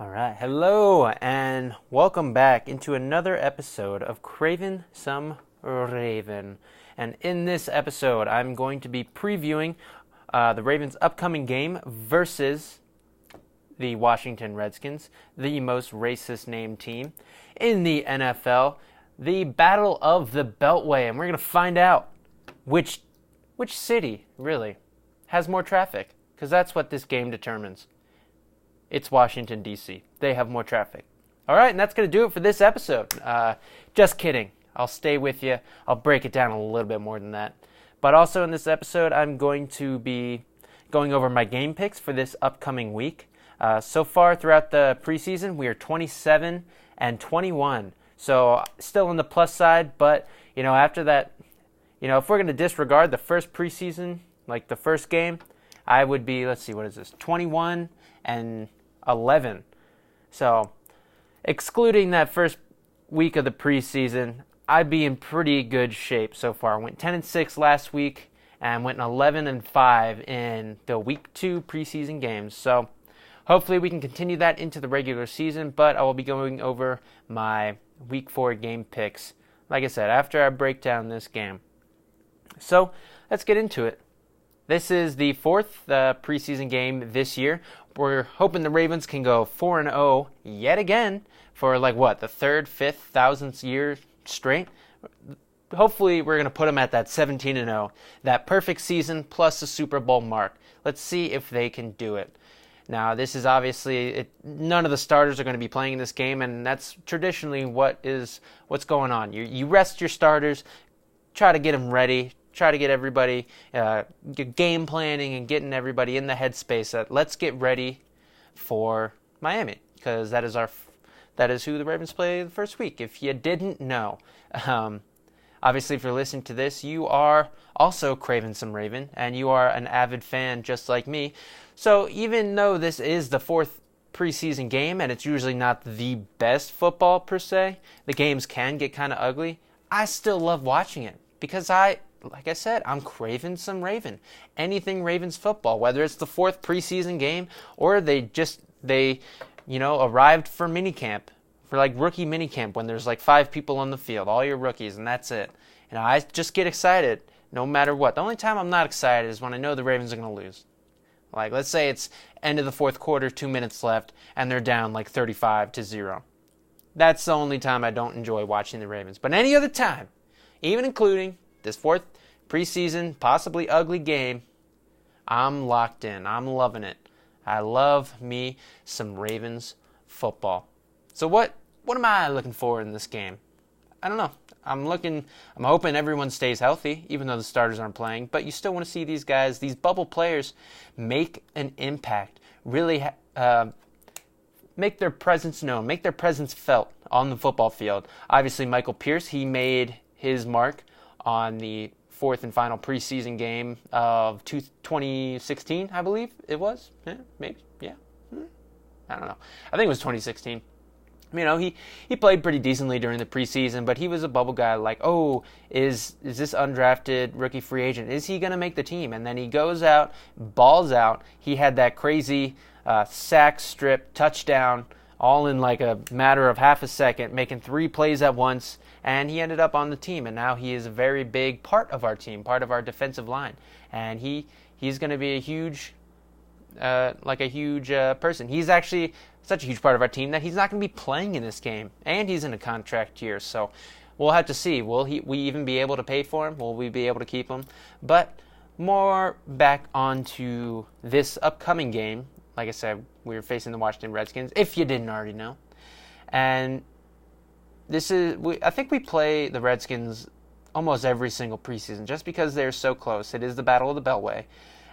All right, hello, and welcome back into another episode of Craven Some Raven. And in this episode, I'm going to be previewing the Ravens' upcoming game versus the Washington Redskins, the most racist named team in the NFL, the Battle of the Beltway, and we're going to find out which city really has more traffic, because that's what this game determines. It's Washington, D.C. They have more traffic. All right, and that's going to do it for this episode. Just kidding. I'll stay with you. I'll break it down a little bit more than that. But also in this episode, I'm going to be going over my game picks for this upcoming week. So far throughout the preseason, we are 27-21. So still on the plus side, but, after that, if we're going to disregard the first preseason, like the first game, I would be, 21-11. So, excluding that first week of the preseason, I'd be in pretty good shape so far. I went 10-6 last week and went 11-5 in the week 2 preseason games. So, hopefully we can continue that into the regular season, but I will be going over my week 4 game picks, like I said, after I break down this game. So, let's get into it. This is the 4th preseason game this year. We're hoping the Ravens can go 4-0 yet again for the 3rd, 5th, 1000th year straight. Hopefully we're going to put them at that 17-0, that perfect season plus a Super Bowl mark. Let's see if they can do it. Now, this is obviously, none of the starters are going to be playing in this game, and that's traditionally what's going on. You rest your starters, try to get them ready, try to get everybody game planning and getting everybody in the headspace that let's get ready for Miami, because that is who the Ravens play the first week. If you didn't know, obviously if you're listening to this, you are also craving some Raven, and you are an avid fan just like me. So even though this is the 4th preseason game and it's usually not the best football per se, the games can get kind of ugly. I still love watching it because like I said, I'm craving some Raven. Anything Ravens football, whether it's the 4th preseason game or they arrived for minicamp, for rookie minicamp when there's 5 people on the field, all your rookies, and that's it. I just get excited no matter what. The only time I'm not excited is when I know the Ravens are going to lose. Let's say it's end of the 4th quarter, 2 minutes left, and they're down 35-0. That's the only time I don't enjoy watching the Ravens. But any other time, even including this 4th preseason, possibly ugly game, I'm locked in. I'm loving it. I love me some Ravens football. So what am I looking for in this game? I don't know. I'm hoping everyone stays healthy, even though the starters aren't playing. But you still want to see these guys, these bubble players, make an impact. Really make their presence known, make their presence felt on the football field. Obviously, Michael Pierce, he made his mark on the 4th and final preseason game of 2016, I believe it was. Yeah, maybe, yeah. I don't know. I think it was 2016. He played pretty decently during the preseason, but he was a bubble guy. Is this undrafted rookie free agent? Is he going to make the team? And then he goes out, balls out. He had that crazy sack, strip, touchdown, all in a matter of half a second, making 3 plays at once. And he ended up on the team, and now he is a very big part of our team, part of our defensive line. And he's going to be a huge person. He's actually such a huge part of our team that he's not going to be playing in this game, and he's in a contract year. So we'll have to see. Will we even be able to pay for him? Will we be able to keep him? But more back onto this upcoming game. Like I said, we're facing the Washington Redskins, if you didn't already know. And I think we play the Redskins almost every single preseason just because they're so close. It is the Battle of the Beltway,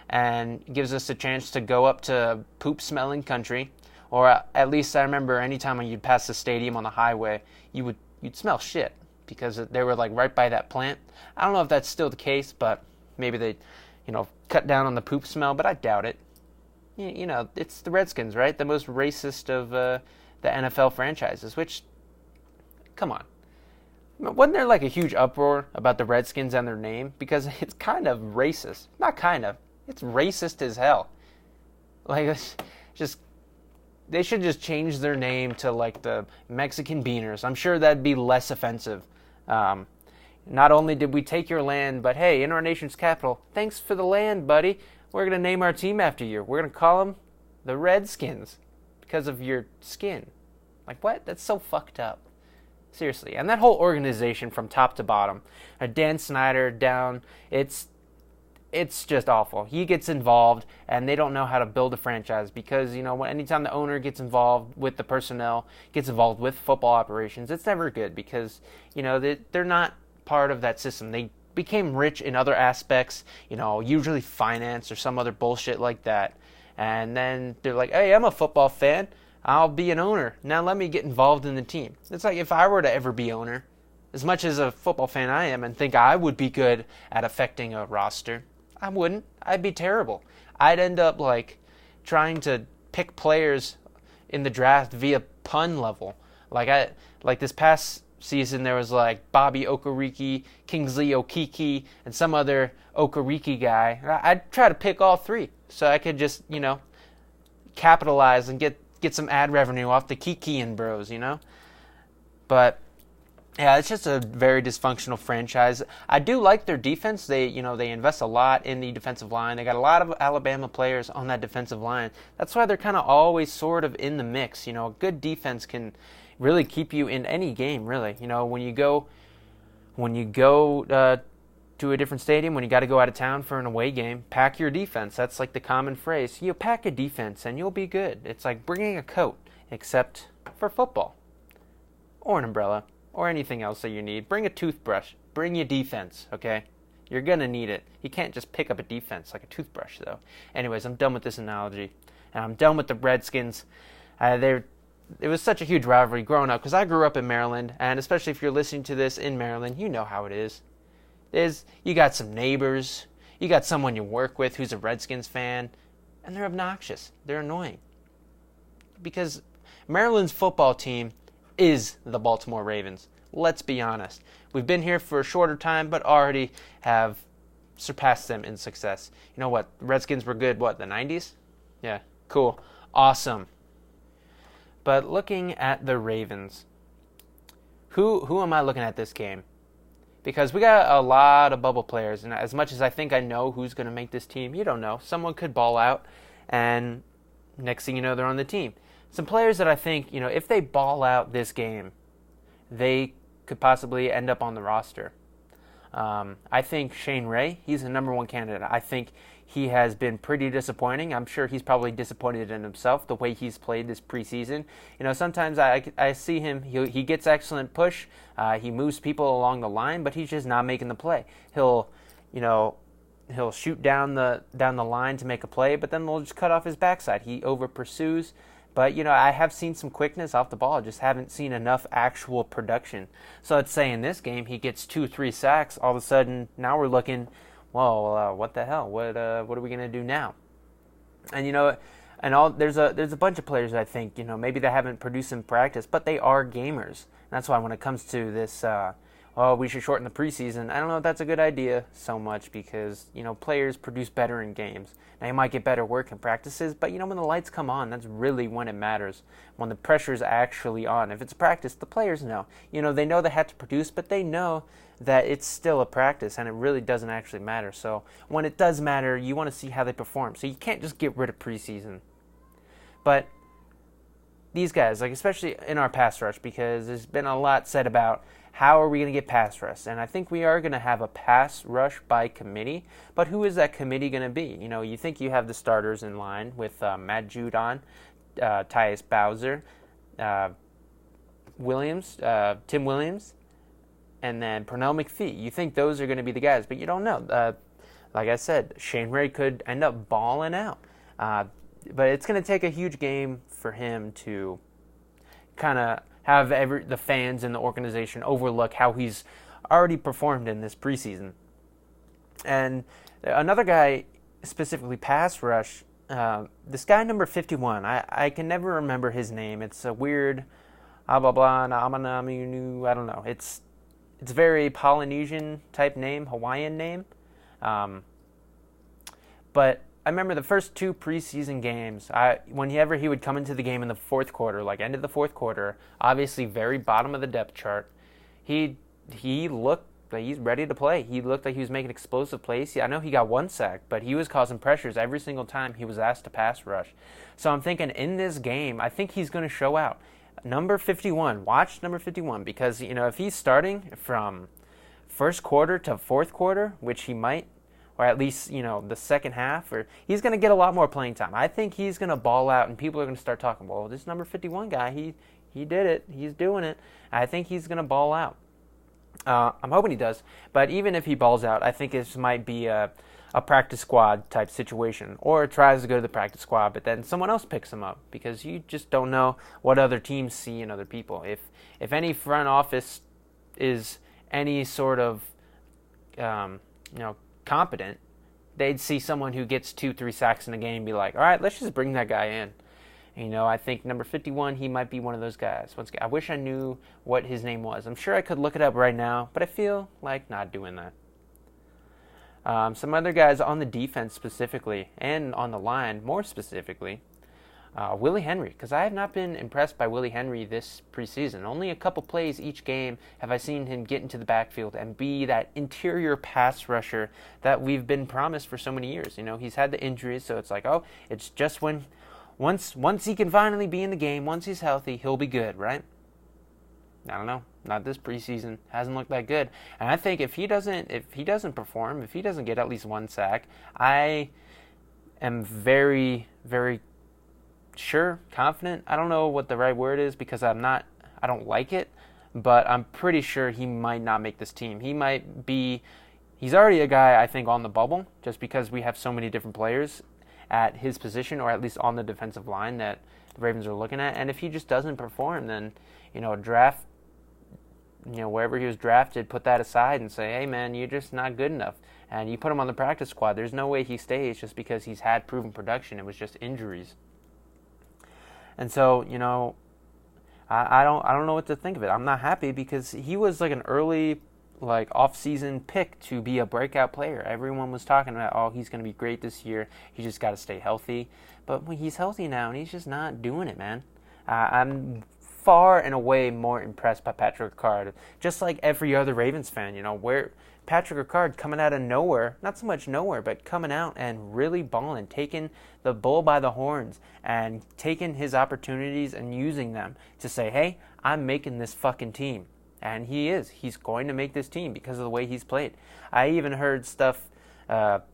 and gives us a chance to go up to poop-smelling country, or at least I remember anytime when you'd pass the stadium on the highway, you'd smell shit because they were right by that plant. I don't know if that's still the case, but maybe they, cut down on the poop smell, but I doubt it. It's the Redskins, right? The most racist of the NFL franchises, which, come on. Wasn't there a huge uproar about the Redskins and their name? Because it's kind of racist. Not kind of. It's racist as hell. It's just they should just change their name to like the Mexican Beaners. I'm sure that'd be less offensive. Not only did we take your land, but hey, in our nation's capital, thanks for the land, buddy. We're going to name our team after you. We're going to call them the Redskins because of your skin. Like, what? That's so fucked up. Seriously. And that whole organization from top to bottom, Dan Snyder down, it's just awful. He gets involved, and they don't know how to build a franchise because, anytime the owner gets involved with the personnel, gets involved with football operations, it's never good because, they're not part of that system. They became rich in other aspects, usually finance or some other bullshit like that. And then they're like, hey, I'm a football fan. I'll be an owner. Now let me get involved in the team. It's like if I were to ever be owner, as much as a football fan I am and think I would be good at affecting a roster, I wouldn't. I'd be terrible. I'd end up trying to pick players in the draft via pun level. Like this past season there was Bobby Okereke, Kingsley Okeke, and some other Okereke guy. I'd try to pick all three so I could just, capitalize and get some ad revenue off the Kikian bros, But yeah, it's just a very dysfunctional franchise. I do like their defense. They invest a lot in the defensive line. They got a lot of Alabama players on that defensive line. That's why they're kind of always sort of in the mix. A good defense can really keep you in any game, really. When you go to a different stadium, when you got to go out of town for an away game, pack your defense. That's like the common phrase. You pack a defense and you'll be good. It's like bringing a coat, except for football. Or an umbrella. Or anything else that you need. Bring a toothbrush. Bring your defense, okay? You're going to need it. You can't just pick up a defense like a toothbrush, though. Anyways, I'm done with this analogy. And I'm done with the Redskins. It was such a huge rivalry growing up because I grew up in Maryland, and especially if you're listening to this in Maryland, you know how it is. You got some neighbors, you got someone you work with who's a Redskins fan, and they're obnoxious. They're annoying. Because Maryland's football team is the Baltimore Ravens. Let's be honest. We've been here for a shorter time, but already have surpassed them in success. You know what? The Redskins were good, the 90s? Yeah, cool. Awesome. But looking at the Ravens, who am I looking at this game? Because we got a lot of bubble players, and as much as I think I know who's going to make this team, you don't know. Someone could ball out, and next thing you know, they're on the team. Some players that I think, if they ball out this game, they could possibly end up on the roster. I think Shane Ray, he's the number one candidate. I think he has been pretty disappointing. I'm sure he's probably disappointed in himself the way he's played this preseason. Sometimes I see him, he gets excellent push. He moves people along the line, but he's just not making the play. He'll shoot down the line to make a play, but then they'll just cut off his backside. He over pursues. But, I have seen some quickness off the ball. Just haven't seen enough actual production. So let's say in this game he gets 2-3 sacks. All of a sudden, now we're looking, what the hell? What are we going to do now? And, there's a bunch of players I think, maybe they haven't produced in practice, but they are gamers. And that's why when it comes to this, we should shorten the preseason, I don't know if that's a good idea so much because, players produce better in games. Now, you might get better work in practices, but, when the lights come on, that's really when it matters, when the pressure's actually on. If it's practice, the players know. They know they have to produce, but they know that it's still a practice, and it really doesn't actually matter. So when it does matter, you want to see how they perform. So you can't just get rid of preseason. But these guys, especially in our pass rush, because there's been a lot said about how are we going to get pass rush? And I think we are going to have a pass rush by committee. But who is that committee going to be? You think you have the starters in line with Matt Judon, Tyus Bowser, Tim Williams, and then Pernell McPhee. You think those are going to be the guys, but you don't know. Like I said, Shane Ray could end up balling out. But it's going to take a huge game for him to kind of have the fans and the organization overlook how he's already performed in this preseason. And another guy, specifically pass rush, this guy number 51, I can never remember his name. It's a weird, I don't know. It's very Polynesian type name, Hawaiian name. But I remember the first 2 preseason games, whenever he would come into the game in the fourth quarter, like end of the fourth quarter, obviously very bottom of the depth chart, he looked like he's ready to play. He looked like he was making explosive plays. I know he got 1 sack, but he was causing pressures every single time he was asked to pass rush. So I'm thinking in this game, I think he's going to show out. Number 51, watch number 51, because, if he's starting from first quarter to fourth quarter, which he might, or at least, the second half, or he's going to get a lot more playing time. I think he's going to ball out, and people are going to start talking, well, this number 51 guy, he did it. He's doing it. I think he's going to ball out. I'm hoping he does, but even if he balls out, I think this might be a practice squad type situation, or tries to go to the practice squad, but then someone else picks him up, because you just don't know what other teams see in other people. If any front office is any sort of competent, they'd see someone who gets 2-3 sacks in a game and be like, all right, let's just bring that guy in. I think number 51, he might be one of those guys. Once again, I wish I knew what his name was. I'm sure I could look it up right now, but I feel like not doing that. Some other guys on the defense specifically, and on the line more specifically, Willie Henry, because I have not been impressed by Willie Henry this preseason. Only a couple plays each game have I seen him get into the backfield and be that interior pass rusher that we've been promised for so many years. He's had the injuries, so it's like, it's just when once he can finally be in the game, once he's healthy, he'll be good, right? I don't know. Not this preseason. Hasn't looked that good. And I think if he doesn't perform, if he doesn't get at least 1 sack, I am very, very sure, confident. I don't know what the right word is, because I don't like it, but I'm pretty sure he might not make this team. He's already a guy, I think, on the bubble, just because we have so many different players at his position, or at least on the defensive line, that the Ravens are looking at. And if he just doesn't perform, then, draft, wherever he was drafted, put that aside and say, hey, man, you're just not good enough. And you put him on the practice squad. There's no way he stays just because he's had proven production. It was just injuries. And so, I don't know what to think of it. I'm not happy, because he was like an early, off-season pick to be a breakout player. Everyone was talking about, he's going to be great this year. He just got to stay healthy. But he's healthy now, and he's just not doing it, man. I'm far and away more impressed by Patrick Ricard. Just like every other Ravens fan, where Patrick Ricard coming out of nowhere, not so much nowhere, but coming out and really balling, taking the bull by the horns and taking his opportunities and using them to say, hey, I'm making this fucking team. And he is. He's going to make this team because of the way he's played. I even heard stuff that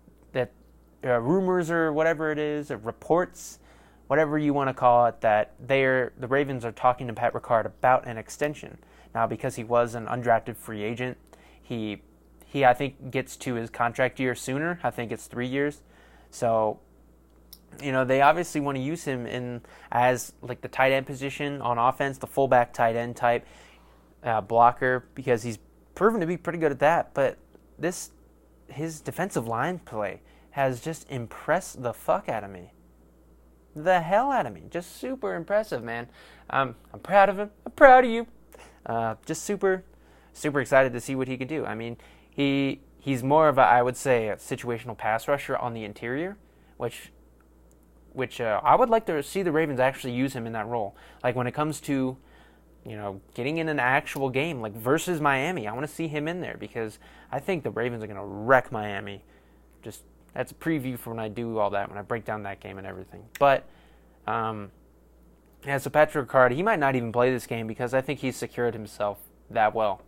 rumors or whatever it is, or reports, whatever you want to call it, that the Ravens are talking to Pat Ricard about an extension. Now, because he was an undrafted free agent, he I think gets to his contract year sooner. I think it's 3 years. So, they obviously want to use him as the tight end position on offense, the fullback tight end type blocker, because he's proven to be pretty good at that. But his defensive line play has just impressed the fuck out of me. The hell out of me. Just super impressive, man. I'm proud of him. I'm proud of you. Just super, super excited to see what he can do. I mean, he's more of I would say, a situational pass rusher on the interior, which I would like to see the Ravens actually use him in that role. Like when it comes to, getting in an actual game, like versus Miami, I want to see him in there, because I think the Ravens are going to wreck Miami. Just that's a preview for when I do all that, when I break down that game and everything. But, so Patrick Ricard, he might not even play this game, because I think he's secured himself that well.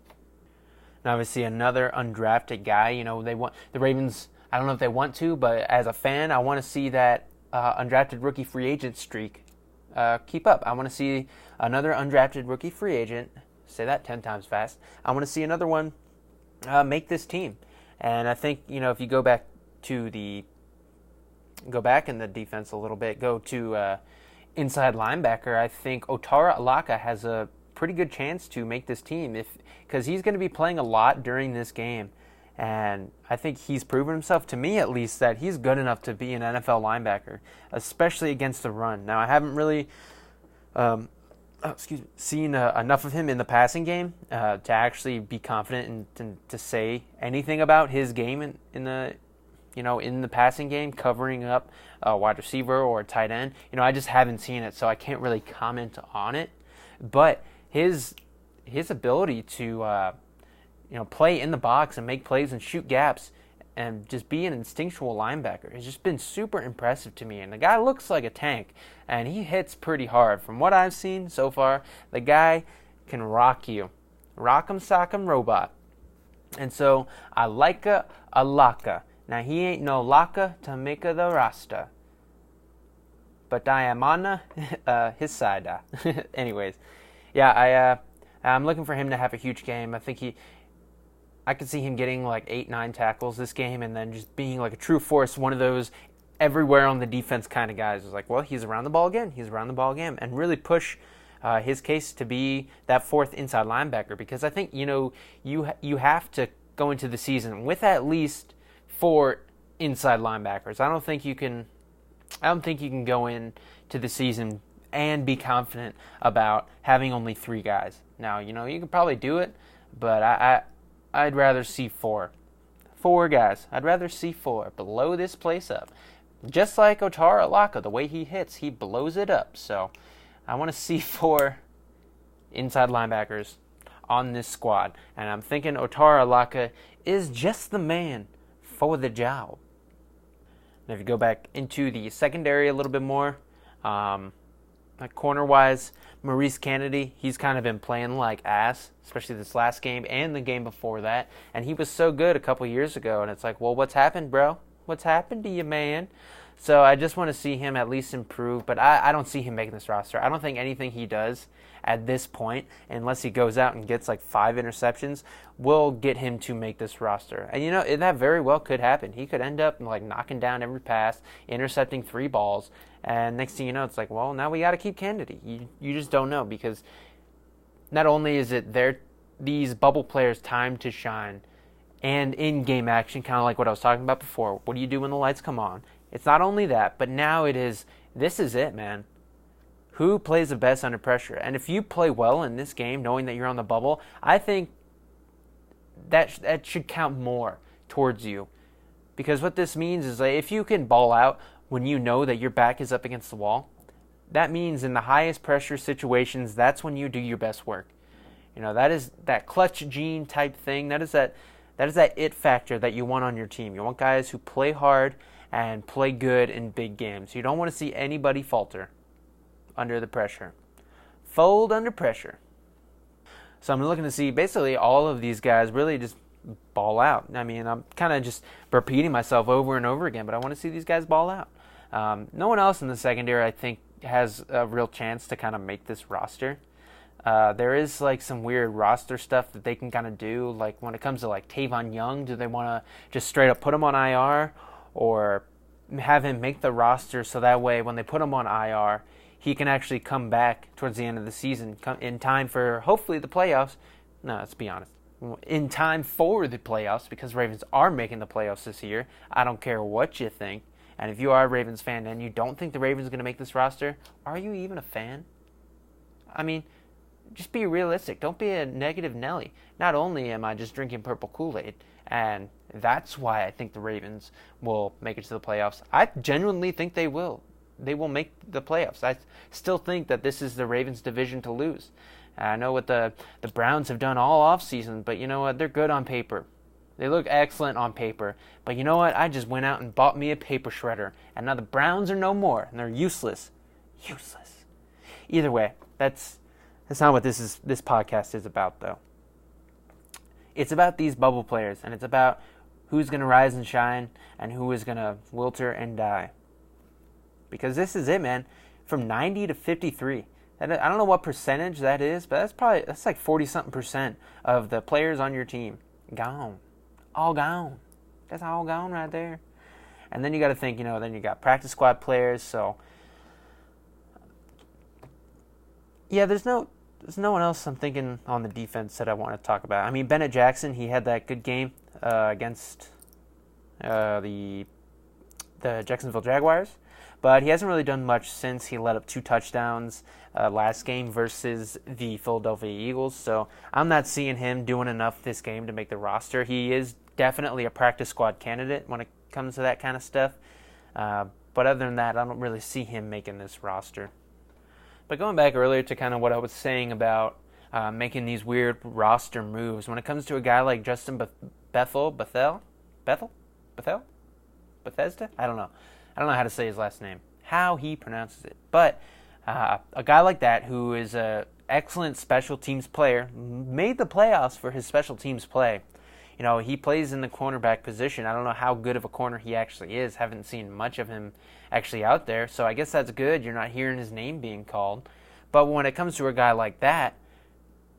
And obviously another undrafted guy, they want the Ravens, I don't know if they want to, but as a fan, I want to see that undrafted rookie free agent streak keep up. I want to see another undrafted rookie free agent, say that 10 times fast, I want to see another one make this team. And I think, if you go back in the defense a little bit, go to inside linebacker, I think Otaro Alaka has a pretty good chance to make this team, because he's going to be playing a lot during this game. And I think he's proven himself, to me at least, that he's good enough to be an NFL linebacker, especially against the run. Now, I haven't really seen enough of him in the passing game to actually be confident and to say anything about his game in the in the passing game, covering up a wide receiver or a tight end. I just haven't seen it, so I can't really comment on it. But his ability to play in the box and make plays and shoot gaps and just be an instinctual linebacker has just been super impressive to me. And the guy looks like a tank, and he hits pretty hard. From what I've seen so far, the guy can rock you. Rock'em sock'em robot. And so, I like a laka. Now, he ain't no laka to make the rasta. But I am on his side. Anyways, yeah, I'm looking for him to have a huge game. I could see him getting like 8-9 tackles this game and then just being like a true force, one of those everywhere on the defense kind of guys. It's like, well, he's around the ball again, and really push his case to be that fourth inside linebacker, because I think, you have to go into the season with at least 4 inside linebackers. I don't think you can go into the season and be confident about having only 3 guys. Now, you could probably do it, but I'd rather see 4. 4 guys. I'd rather see 4. Blow this place up. Just like Otaro Alaka, the way he hits, he blows it up. So I want to see 4 inside linebackers on this squad. And I'm thinking Otaro Alaka is just the man for the job. And if you go back into the secondary a little bit more, corner-wise, Maurice Kennedy, he's kind of been playing like ass, especially this last game and the game before that. And he was so good a couple years ago. And it's like, well, what's happened, bro? What's happened to you, man? So I just want to see him at least improve. But I don't see him making this roster. I don't think anything he does at this point, unless he goes out and gets like 5 interceptions, will get him to make this roster. And that very well could happen. He could end up like knocking down every pass, intercepting 3 balls. And next thing you know, it's like, well, now we got to keep Kennedy. You just don't know, because not only is it these bubble players' time to shine and in-game action, kind of like what I was talking about before. What do you do when the lights come on? It's not only that, but now this is it, man. Who plays the best under pressure? And if you play well in this game, knowing that you're on the bubble, I think that should count more towards you. Because what this means is that if you can ball out when you know that your back is up against the wall, that means in the highest pressure situations, that's when you do your best work. That is that clutch gene type thing. That is that it factor that you want on your team. You want guys who play hard and play good in big games. You don't want to see anybody falter under the pressure. Fold under pressure. So I'm looking to see basically all of these guys really just ball out. I mean, I'm kind of just repeating myself over and over again, but I want to see these guys ball out. No one else in the secondary, I think, has a real chance to kind of make this roster. There is like some weird roster stuff that they can kind of do. Like when it comes to like Tavon Young, do they want to just straight up put him on IR, or have him make the roster so that way when they put him on IR, he can actually come back towards the end of the season in time for hopefully the playoffs. No, let's be honest. In time for the playoffs, because Ravens are making the playoffs this year. I don't care what you think. And if you are a Ravens fan and you don't think the Ravens are going to make this roster, are you even a fan? I mean, just be realistic. Don't be a negative Nelly. Not only am I just drinking purple Kool-Aid, and that's why I think the Ravens will make it to the playoffs. I genuinely think they will. They will make the playoffs. I still think that this is the Ravens' division to lose. I know what the Browns have done all offseason, but you know what? They're good on paper. They look excellent on paper. But you know what? I just went out and bought me a paper shredder. And now the Browns are no more. And they're useless. Useless. Either way, that's not what this podcast is about, though. It's about these bubble players. And it's about who's going to rise and shine and who is going to wilter and die. Because this is it, man. From 90 to 53. I don't know what percentage that is, but that's like 40-something% of the players on your team gone. All gone. That's all gone right there. And then you got to think, then you got practice squad players. So, yeah, there's no one else I'm thinking on the defense that I want to talk about. I mean, Bennett Jackson, he had that good game against the Jacksonville Jaguars. But he hasn't really done much since he let up 2 touchdowns last game versus the Philadelphia Eagles. So I'm not seeing him doing enough this game to make the roster. He is definitely a practice squad candidate when it comes to that kind of stuff. But other than that, I don't really see him making this roster. But going back earlier to kind of what I was saying about making these weird roster moves, when it comes to a guy like Justin Bethesda? I don't know how to say his last name, how he pronounces it. But a guy like that who is an excellent special teams player, made the playoffs for his special teams play. You know, he plays in the cornerback position. I don't know how good of a corner he actually is. Haven't seen much of him actually out there. So I guess that's good. You're not hearing his name being called. But when it comes to a guy like that,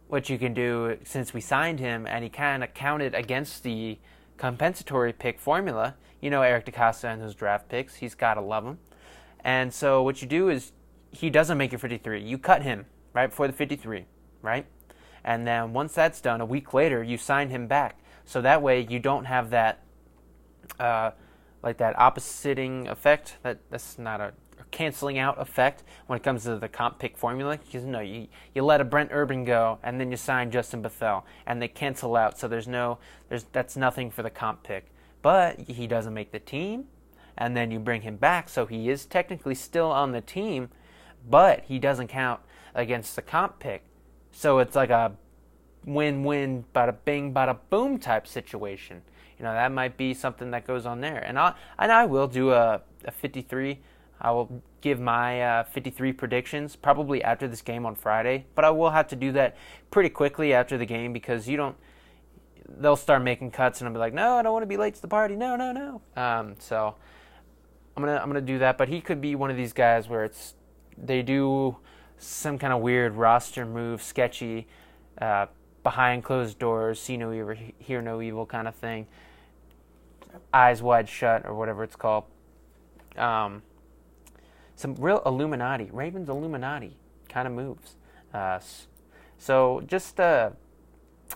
what you can do, since we signed him and he kind of counted against the compensatory pick formula, you know, Eric DeCosta and those draft picks, he's got to love them. And so what you do is he doesn't make your 53. You cut him right before the 53, right? And then once that's done, a week later, you sign him back. So that way you don't have that, like that oppositing effect. That's not a canceling out effect when it comes to the comp pick formula. Because no, you let a Brent Urban go, and then you sign Justin Bethel, and they cancel out. So that's nothing for the comp pick. But he doesn't make the team, and then you bring him back, so he is technically still on the team, but he doesn't count against the comp pick. So it's like a win-win, bada bing, bada boom type situation. You know, that might be something that goes on there. And I will do a 53. I will give my 53 predictions probably after this game on Friday, but I will have to do that pretty quickly after the game because they'll start making cuts and I'll be like, no, I don't want to be late to the party. No. So I'm gonna do that. But he could be one of these guys where they do some kind of weird roster move, sketchy, behind closed doors, see no evil, hear no evil kind of thing, eyes wide shut or whatever it's called. Some real Illuminati, Ravens Illuminati kind of moves. So just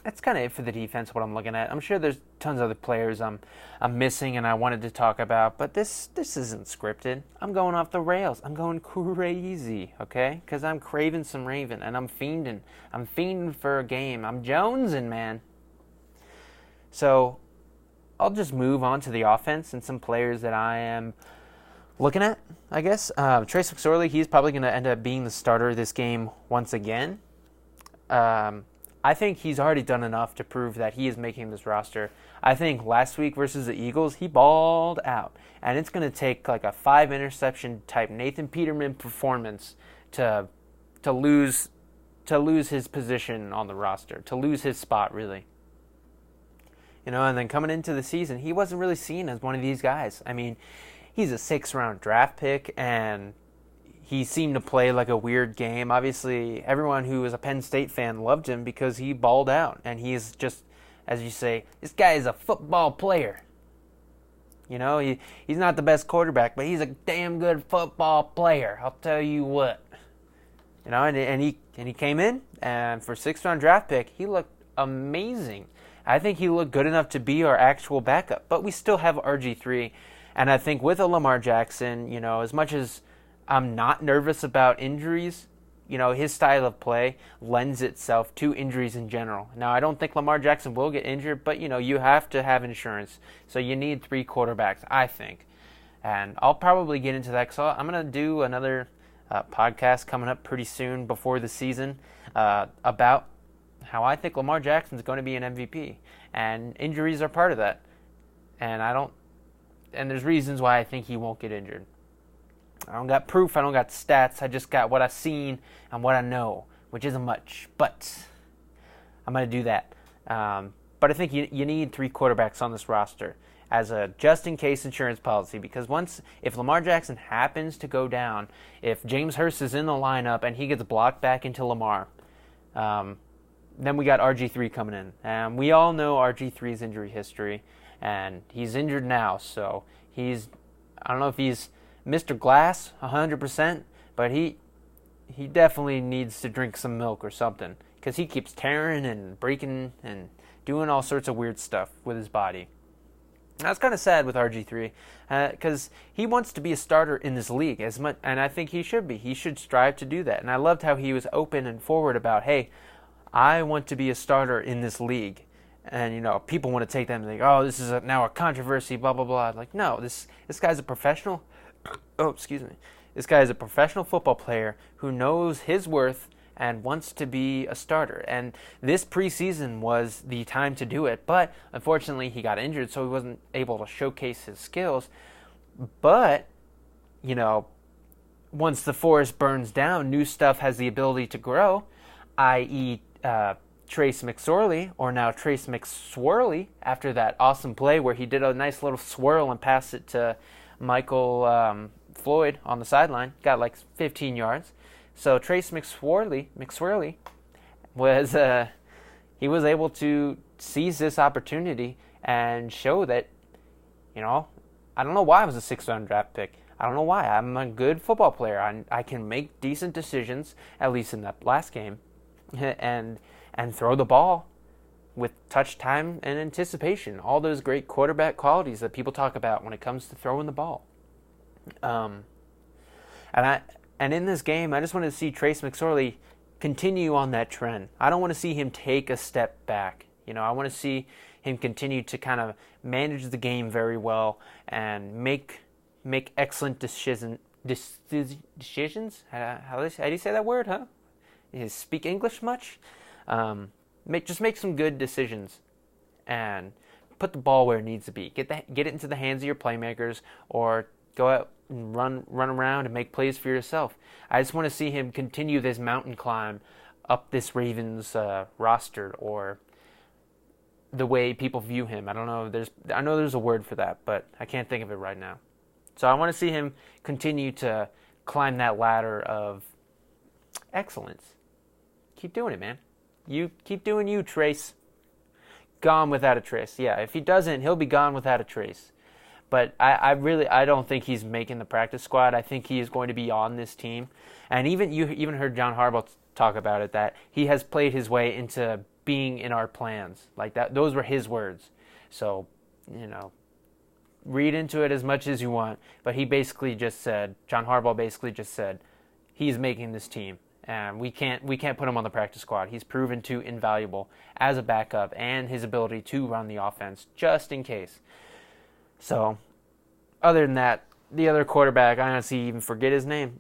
that's kind of it for the defense, what I'm looking at. I'm sure there's tons of other players I'm missing and I wanted to talk about, but this isn't scripted. I'm going off the rails. I'm going crazy, okay? Because I'm craving some Raven, and I'm fiending. I'm fiending for a game. I'm jonesing, man. So I'll just move on to the offense and some players that I am looking at, I guess. Trace McSorley, he's probably going to end up being the starter of this game once again. I think he's already done enough to prove that he is making this roster. I think last week versus the Eagles, he balled out. And it's going to take like a 5-interception type Nathan Peterman performance to lose his position on the roster, to lose his spot, really. You know, and then coming into the season, he wasn't really seen as one of these guys. I mean, he's a 6th-round draft pick, and he seemed to play like a weird game. Obviously, everyone who was a Penn State fan loved him because he balled out. And he's just, as you say, this guy is a football player. You know, he's not the best quarterback, but he's a damn good football player. I'll tell you what. You know, and he came in, and for 6th-round draft pick, he looked amazing. I think he looked good enough to be our actual backup. But we still have RG3. And I think with a Lamar Jackson, you know, as much as I'm not nervous about injuries, you know, his style of play lends itself to injuries in general. Now, I don't think Lamar Jackson will get injured, but, you know, you have to have insurance. So you need 3 quarterbacks, I think. And I'll probably get into that because I'm going to do another podcast coming up pretty soon before the season about how I think Lamar Jackson's going to be an MVP. And injuries are part of that. And there's reasons why I think he won't get injured. I don't got proof, I don't got stats, I just got what I've seen and what I know, which isn't much, but I'm going to do that. But I think you need 3 quarterbacks on this roster as a just-in-case insurance policy, because if Lamar Jackson happens to go down, if James Hurst is in the lineup and he gets blocked back into Lamar, then we got RG3 coming in. And we all know RG3's injury history, and he's injured now, so I don't know if he's Mr. Glass 100%, but he definitely needs to drink some milk or something, because he keeps tearing and breaking and doing all sorts of weird stuff with his body. And that's kind of sad with RG3, because he wants to be a starter in this league as much, and I think he should be. He should strive to do that. And I loved how he was open and forward about, hey, I want to be a starter in this league. And, people want to take them and think, oh, this is now a controversy, blah, blah, blah. Like, no, this guy's a professional. Oh, excuse me. This guy is a professional football player who knows his worth and wants to be a starter. And this preseason was the time to do it. But unfortunately, he got injured, so he wasn't able to showcase his skills. But, once the forest burns down, new stuff has the ability to grow, i.e., Trace McSorley, or now Trace McSwirly, after that awesome play where he did a nice little swirl and passed it to Michael Floyd on the sideline, got like 15 yards. So Trace McSwirly was he was able to seize this opportunity and show that, I don't know why I was a 6th-round draft pick. I don't know why. I'm a good football player. I can make decent decisions, at least in that last game, and throw the ball with touch time and anticipation. All those great quarterback qualities that people talk about when it comes to throwing the ball. And in this game, I just want to see Trace McSorley continue on that trend. I don't want to see him take a step back. I want to see him continue to kind of manage the game very well and make excellent decisions. How do you say that word, huh? You speak English much? Just make some good decisions and put the ball where it needs to be. Get it into the hands of your playmakers, or go out and run around and make plays for yourself. I just want to see him continue this mountain climb up this Ravens roster, or the way people view him. I don't know. I know there's a word for that, but I can't think of it right now. So I want to see him continue to climb that ladder of excellence. Keep doing it, man. You keep doing you, Trace. Gone without a trace. Yeah, if he doesn't, he'll be gone without a trace. But I don't think he's making the practice squad. I think he is going to be on this team. And you even heard John Harbaugh talk about it, that he has played his way into being in our plans. Like that, those were his words. So, read into it as much as you want. But John Harbaugh basically just said, he's making this team. And we can't put him on the practice squad. He's proven too invaluable as a backup, and his ability to run the offense just in case. So, other than that, the other quarterback, I honestly even forget his name.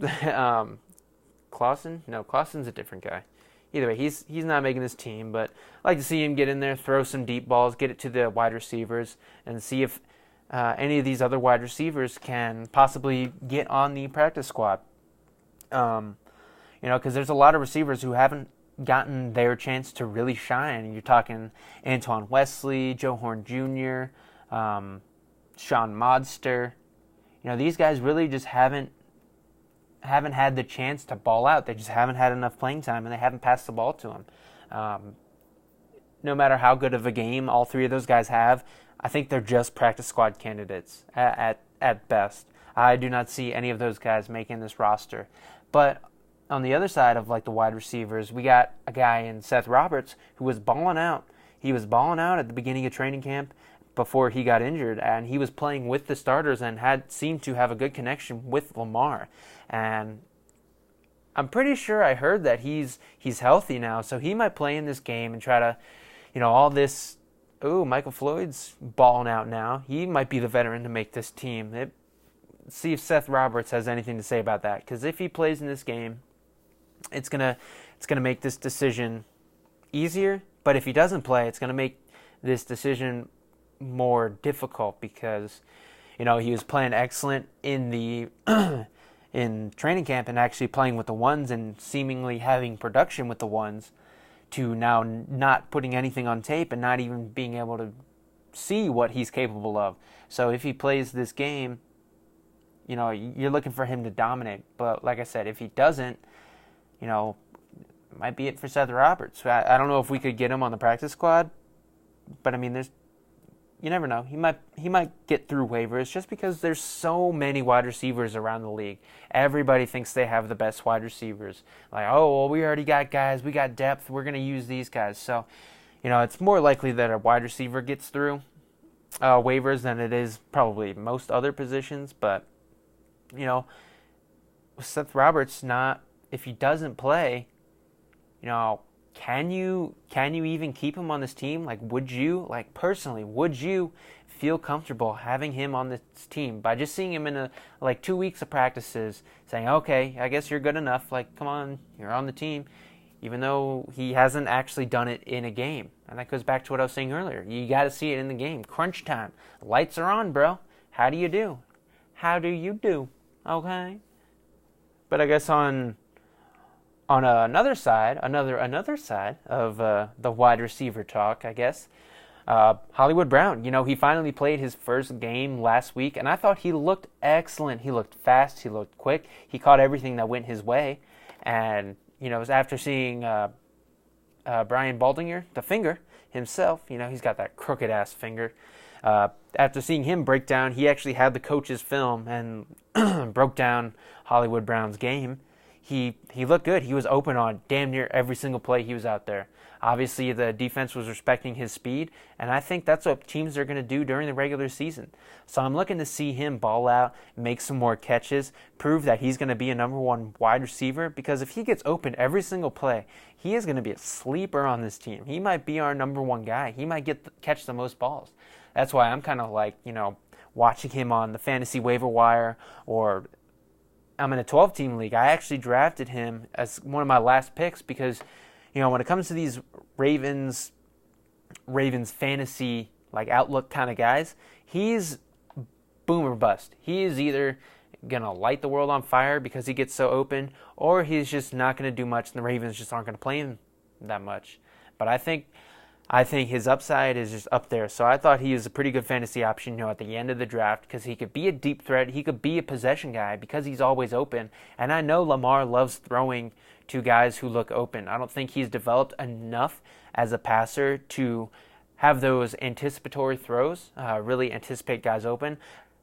Clausen? No, Clausen's a different guy. Either way, he's not making this team, but I like to see him get in there, throw some deep balls, get it to the wide receivers, and see if any of these other wide receivers can possibly get on the practice squad. Because there's a lot of receivers who haven't gotten their chance to really shine. You're talking Antoine Wesley, Joe Horn Jr., Sean Modster. These guys really just haven't had the chance to ball out. They just haven't had enough playing time, and they haven't passed the ball to them. No matter how good of a game all three of those guys have, I think they're just practice squad candidates at best. I do not see any of those guys making this roster. But on the other side of the wide receivers, we got a guy in Seth Roberts who was balling out. He was balling out at the beginning of training camp before he got injured, and he was playing with the starters and seemed to have a good connection with Lamar. And I'm pretty sure I heard that he's healthy now, so he might play in this game and try to, all this. Ooh, Michael Floyd's balling out now. He might be the veteran to make this team. Let's see if Seth Roberts has anything to say about that, because if he plays in this game, it's gonna make this decision easier. But if he doesn't play, it's gonna make this decision more difficult, because he was playing excellent in the in training camp and actually playing with the ones and seemingly having production with the ones, to now not putting anything on tape and not even being able to see what he's capable of. So if he plays this game, you're looking for him to dominate. But like I said, if he doesn't, might be it for Seth Roberts. I don't know if we could get him on the practice squad, but you never know. He might get through waivers, just because there's so many wide receivers around the league. Everybody thinks they have the best wide receivers. Like, oh, well, we already got guys. We got depth. We're going to use these guys. So, it's more likely that a wide receiver gets through waivers than it is probably most other positions. But, Seth Roberts, if he doesn't play, can you even keep him on this team? Like, personally, would you feel comfortable having him on this team by just seeing him in 2 weeks of practices, saying, okay, I guess you're good enough. Like, come on, you're on the team, even though he hasn't actually done it in a game. And that goes back to what I was saying earlier. You got to see it in the game. Crunch time. Lights are on, bro. How do you do? How do you do? Okay. But I guess on another side of the wide receiver talk, I guess, Hollywood Brown, he finally played his first game last week, and I thought he looked excellent. He looked fast. He looked quick. He caught everything that went his way. And, it was after seeing Brian Baldinger, the finger himself, he's got that crooked-ass finger. After seeing him break down, he actually had the coach's film and broke down Hollywood Brown's game. He looked good. He was open on damn near every single play he was out there. Obviously, the defense was respecting his speed, and I think that's what teams are going to do during the regular season. So I'm looking to see him ball out, make some more catches, prove that he's going to be a number one wide receiver, because if he gets open every single play, he is going to be a sleeper on this team. He might be our number one guy. He might catch the most balls. That's why I'm kind of like, watching him on the fantasy waiver wire, or I'm in a 12-team league. I actually drafted him as one of my last picks because, when it comes to these Ravens fantasy outlook kind of guys, he's boom or bust. He is either going to light the world on fire because he gets so open, or he's just not going to do much and the Ravens just aren't going to play him that much. But I think his upside is just up there. So I thought he was a pretty good fantasy option, at the end of the draft, because he could be a deep threat. He could be a possession guy because he's always open. And I know Lamar loves throwing to guys who look open. I don't think he's developed enough as a passer to have those anticipatory throws, really anticipate guys open.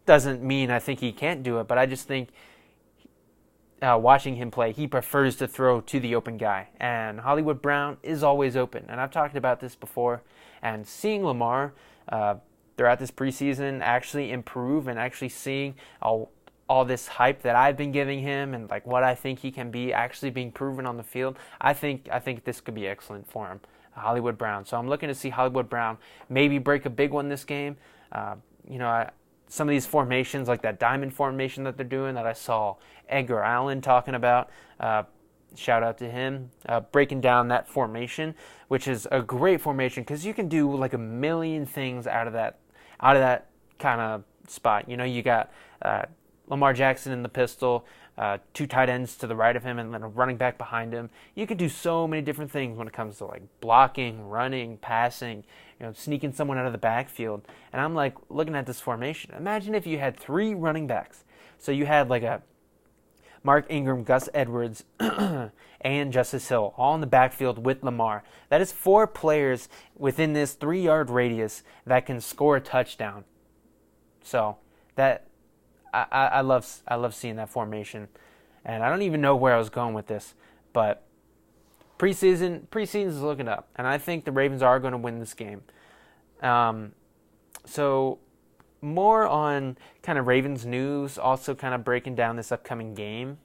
Doesn't mean I think he can't do it, but I just think watching him play, he prefers to throw to the open guy. And Hollywood Brown is always open. And I've talked about this before. And seeing Lamar throughout this preseason actually improve, and actually seeing all this hype that I've been giving him and what I think he can be actually being proven on the field, I think this could be excellent for him, Hollywood Brown. So I'm looking to see Hollywood Brown maybe break a big one this game. Some of these formations, like that diamond formation that they're doing, that I saw Edgar Allan talking about, shout out to him, breaking down that formation, which is a great formation because you can do a million things out of that kind of spot. You got Lamar Jackson in the pistol, two tight ends to the right of him, and then a running back behind him. You can do so many different things when it comes to blocking, running, passing, sneaking someone out of the backfield. And I'm looking at this formation. Imagine if you had three running backs. So you had a Mark Ingram, Gus Edwards, and Justice Hill all in the backfield with Lamar. That is four players within this 3-yard radius that can score a touchdown. So that I love seeing that formation. And I don't even know where I was going with this, but preseason is looking up, and I think the Ravens are going to win this game. So more on kind of Ravens news, also kind of breaking down this upcoming game.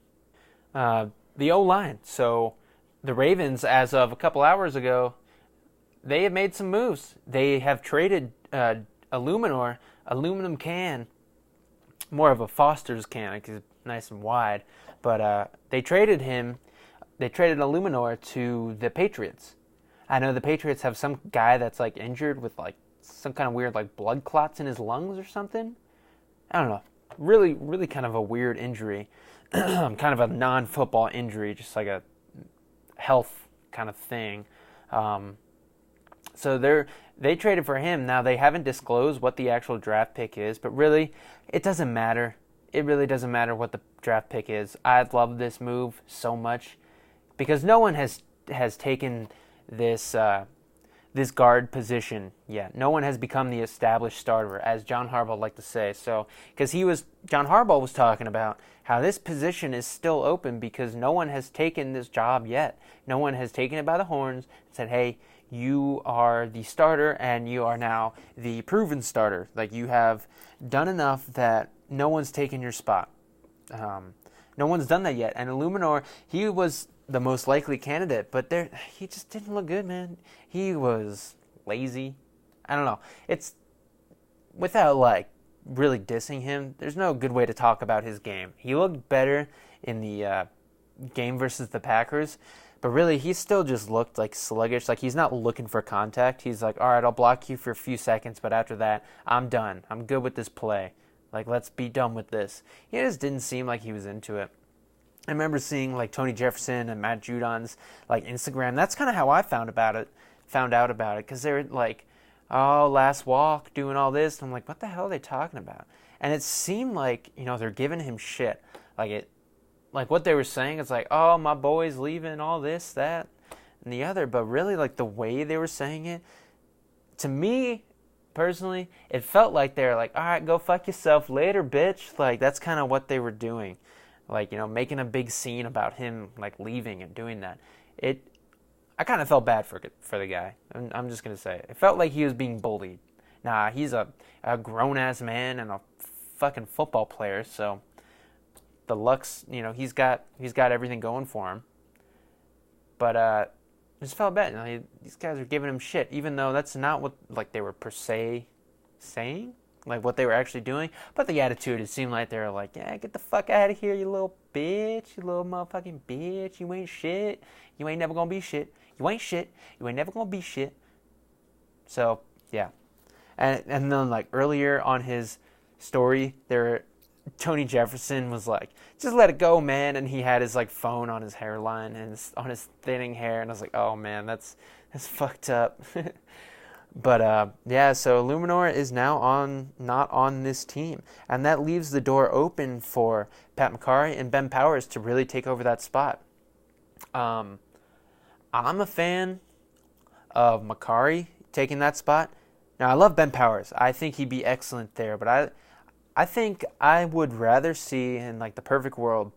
The O-line. So the Ravens, as of a couple hours ago, they have made some moves. They have traded aluminum can, more of a Foster's can because it's nice and wide, but they traded Illuminor to the Patriots. I know the Patriots have some guy that's injured with some kind of weird blood clots in his lungs or something. I don't know. Really, really kind of a weird injury. Kind of a non-football injury, just a health kind of thing. So they traded for him. Now, they haven't disclosed what the actual draft pick is, but really, it doesn't matter. It really doesn't matter what the draft pick is. I love this move so much because no one has taken this guard position yet. No one has become the established starter, as John Harbaugh liked to say. So, because John Harbaugh was talking about how this position is still open because no one has taken this job yet. No one has taken it by the horns and said, hey, you are the starter and you are now the proven starter. You have done enough that no one's taken your spot. No one's done that yet. And Illuminor, he was the most likely candidate, but he just didn't look good, man. He was lazy. I don't know. It's without like really dissing him. There's no good way to talk about his game. He looked better in the game versus the Packers, but really he still just looked like sluggish. Like he's not looking for contact. He's like, all right, I'll block you for a few seconds, but after that, I'm done. I'm good with this play. Like, let's be done with this. He just didn't seem like he was into it. I remember seeing like Tony Jefferson and Matt Judon's like Instagram. That's kind of how I found out about it, because they were like, oh, last walk, doing all this. And I'm like, what the hell are they talking about? And it seemed like, they're giving him shit. Like what they were saying, it's like, oh, my boy's leaving, all this, that, and the other. But really, like the way they were saying it, to me, personally, it felt like they were like, all right, go fuck yourself later, bitch. Like that's kind of what they were doing. Like, making a big scene about him, like, leaving and doing that. I kind of felt bad for the guy. I'm just going to say it. It felt like he was being bullied. Nah, he's a grown-ass man and a fucking football player, so the luck's, he's got everything going for him. But it just felt bad. These guys are giving him shit, even though that's not what, like, they were per se saying. Like what they were actually doing, but the attitude, it seemed like they were like, yeah, get the fuck out of here, you little bitch, you little motherfucking bitch, you ain't shit, you ain't never gonna be shit, you ain't shit, you ain't never gonna be shit. So, yeah. And then like earlier on his story, Tony Jefferson was like, just let it go, man, and he had his like phone on his hairline and on his thinning hair, and I was like, oh man, that's fucked up. But, yeah, so Illuminor is now not on this team. And that leaves the door open for Pat McCarry and Ben Powers to really take over that spot. I'm a fan of McCarry taking that spot. Now, I love Ben Powers. I think he'd be excellent there. But I think I would rather see, in, like, the perfect world,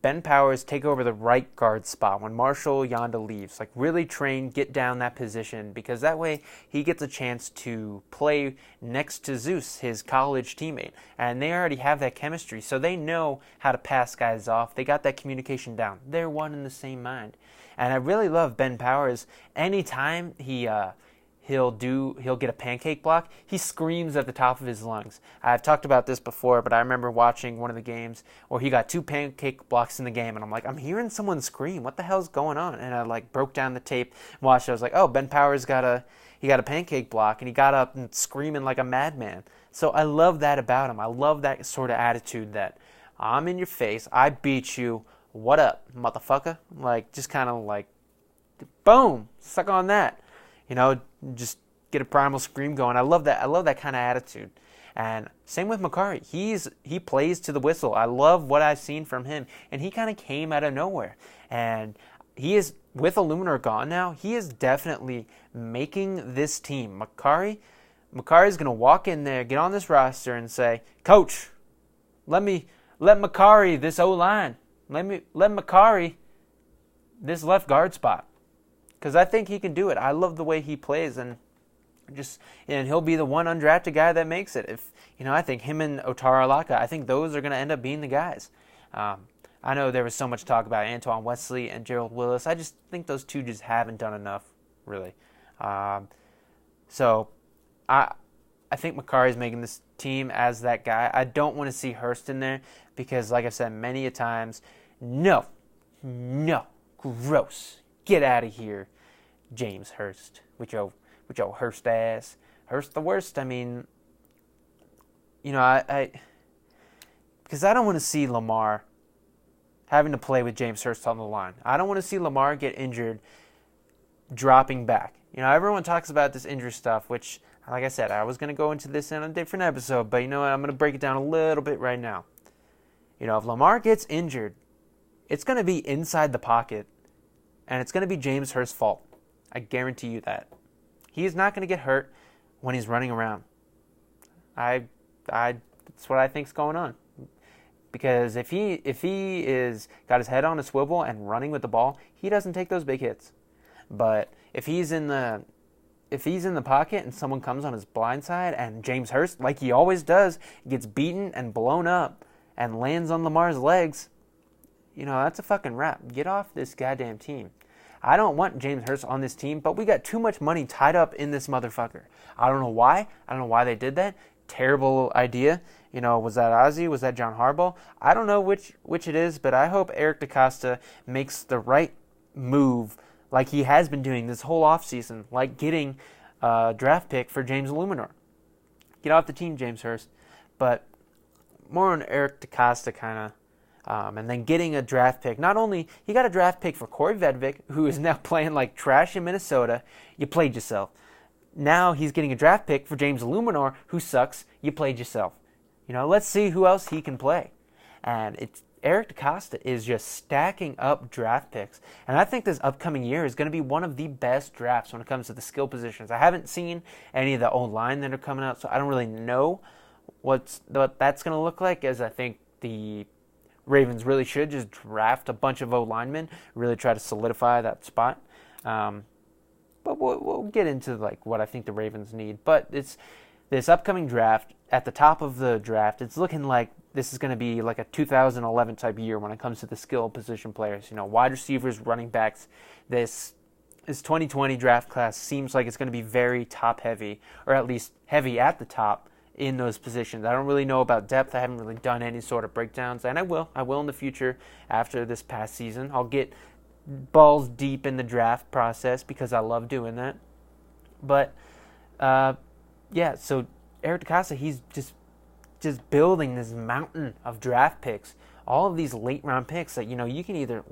Ben Powers take over the right guard spot when Marshall Yanda leaves. Like, really train, get down that position, because that way he gets a chance to play next to Zeus, his college teammate. And they already have that chemistry, so they know how to pass guys off. They got that communication down. They're one in the same mind. And I really love Ben Powers. Anytime he'll get a pancake block, he screams at the top of his lungs. I've talked about this before, but I remember watching one of the games where he got 2 pancake blocks in the game, and I'm like, I'm hearing someone scream. What the hell's going on? And I like broke down the tape and watched it. I was like, oh, Ben Powers got a pancake block, and he got up and screaming like a madman. So I love that about him. I love that sort of attitude that I'm in your face, I beat you, what up, motherfucker? Like, just kind of like, boom, suck on that. Just get a primal scream going. I love that. I love that kind of attitude. And same with McCarry. He plays to the whistle. I love what I've seen from him. And he kind of came out of nowhere. And he is, with Illuminor gone now, he is definitely making this team. McCarry is going to walk in there, get on this roster and say, Coach, let McCarry this O-line. Let McCarry this left guard spot. Because I think he can do it. I love the way he plays, and he'll be the one undrafted guy that makes it. I think him and Otaro Alaka, I think those are going to end up being the guys. I know there was so much talk about Antoine Wesley and Gerald Willis. I just think those two just haven't done enough, really. So I think McCarry's making this team as that guy. I don't want to see Hurst in there because, like I've said many a times, no, gross. Get out of here, James Hurst, with your Hurst ass. Hurst the worst. I mean, because I don't want to see Lamar having to play with James Hurst on the line. I don't want to see Lamar get injured dropping back. Everyone talks about this injury stuff, which, like I said, I was going to go into this in a different episode, but you know what? I'm going to break it down a little bit right now. If Lamar gets injured, it's going to be inside the pocket. And it's going to be James Hurst's fault. I guarantee you that. He is not going to get hurt when he's running around. That's what I think's going on. Because if he is got his head on a swivel and running with the ball, he doesn't take those big hits. But if he's in the pocket and someone comes on his blind side and James Hurst, like he always does, gets beaten and blown up and lands on Lamar's legs, that's a fucking wrap. Get off this goddamn team. I don't want James Hurst on this team, but we got too much money tied up in this motherfucker. I don't know why. I don't know why they did that. Terrible idea. Was that Ozzie? Was that John Harbaugh? I don't know which it is, but I hope Eric DeCosta makes the right move like he has been doing this whole offseason, like getting a draft pick for James Illuminor. Get off the team, James Hurst. But more on Eric DeCosta kind of. And then getting a draft pick. Not only, he got a draft pick for Corey Vedvik, who is now playing like trash in Minnesota. You played yourself. Now he's getting a draft pick for James Illuminor, who sucks. You played yourself. Let's see who else he can play. And Eric DeCosta is just stacking up draft picks. And I think this upcoming year is going to be one of the best drafts when it comes to the skill positions. I haven't seen any of the O-line that are coming out, so I don't really know what that's going to look like, as I think the Ravens really should just draft a bunch of O-linemen, really try to solidify that spot. But we'll get into what I think the Ravens need. But it's this upcoming draft, at the top of the draft, it's looking like this is going to be like a 2011 type year when it comes to the skill position players. Wide receivers, running backs. This 2020 draft class seems like it's going to be very top heavy, or at least heavy at the top in those positions. I don't really know about depth. I haven't really done any sort of breakdowns, and I will in the future after this past season. I'll get balls deep in the draft process because I love doing that. But so Eric DeCosta, he's just building this mountain of draft picks, all of these late round picks that you can either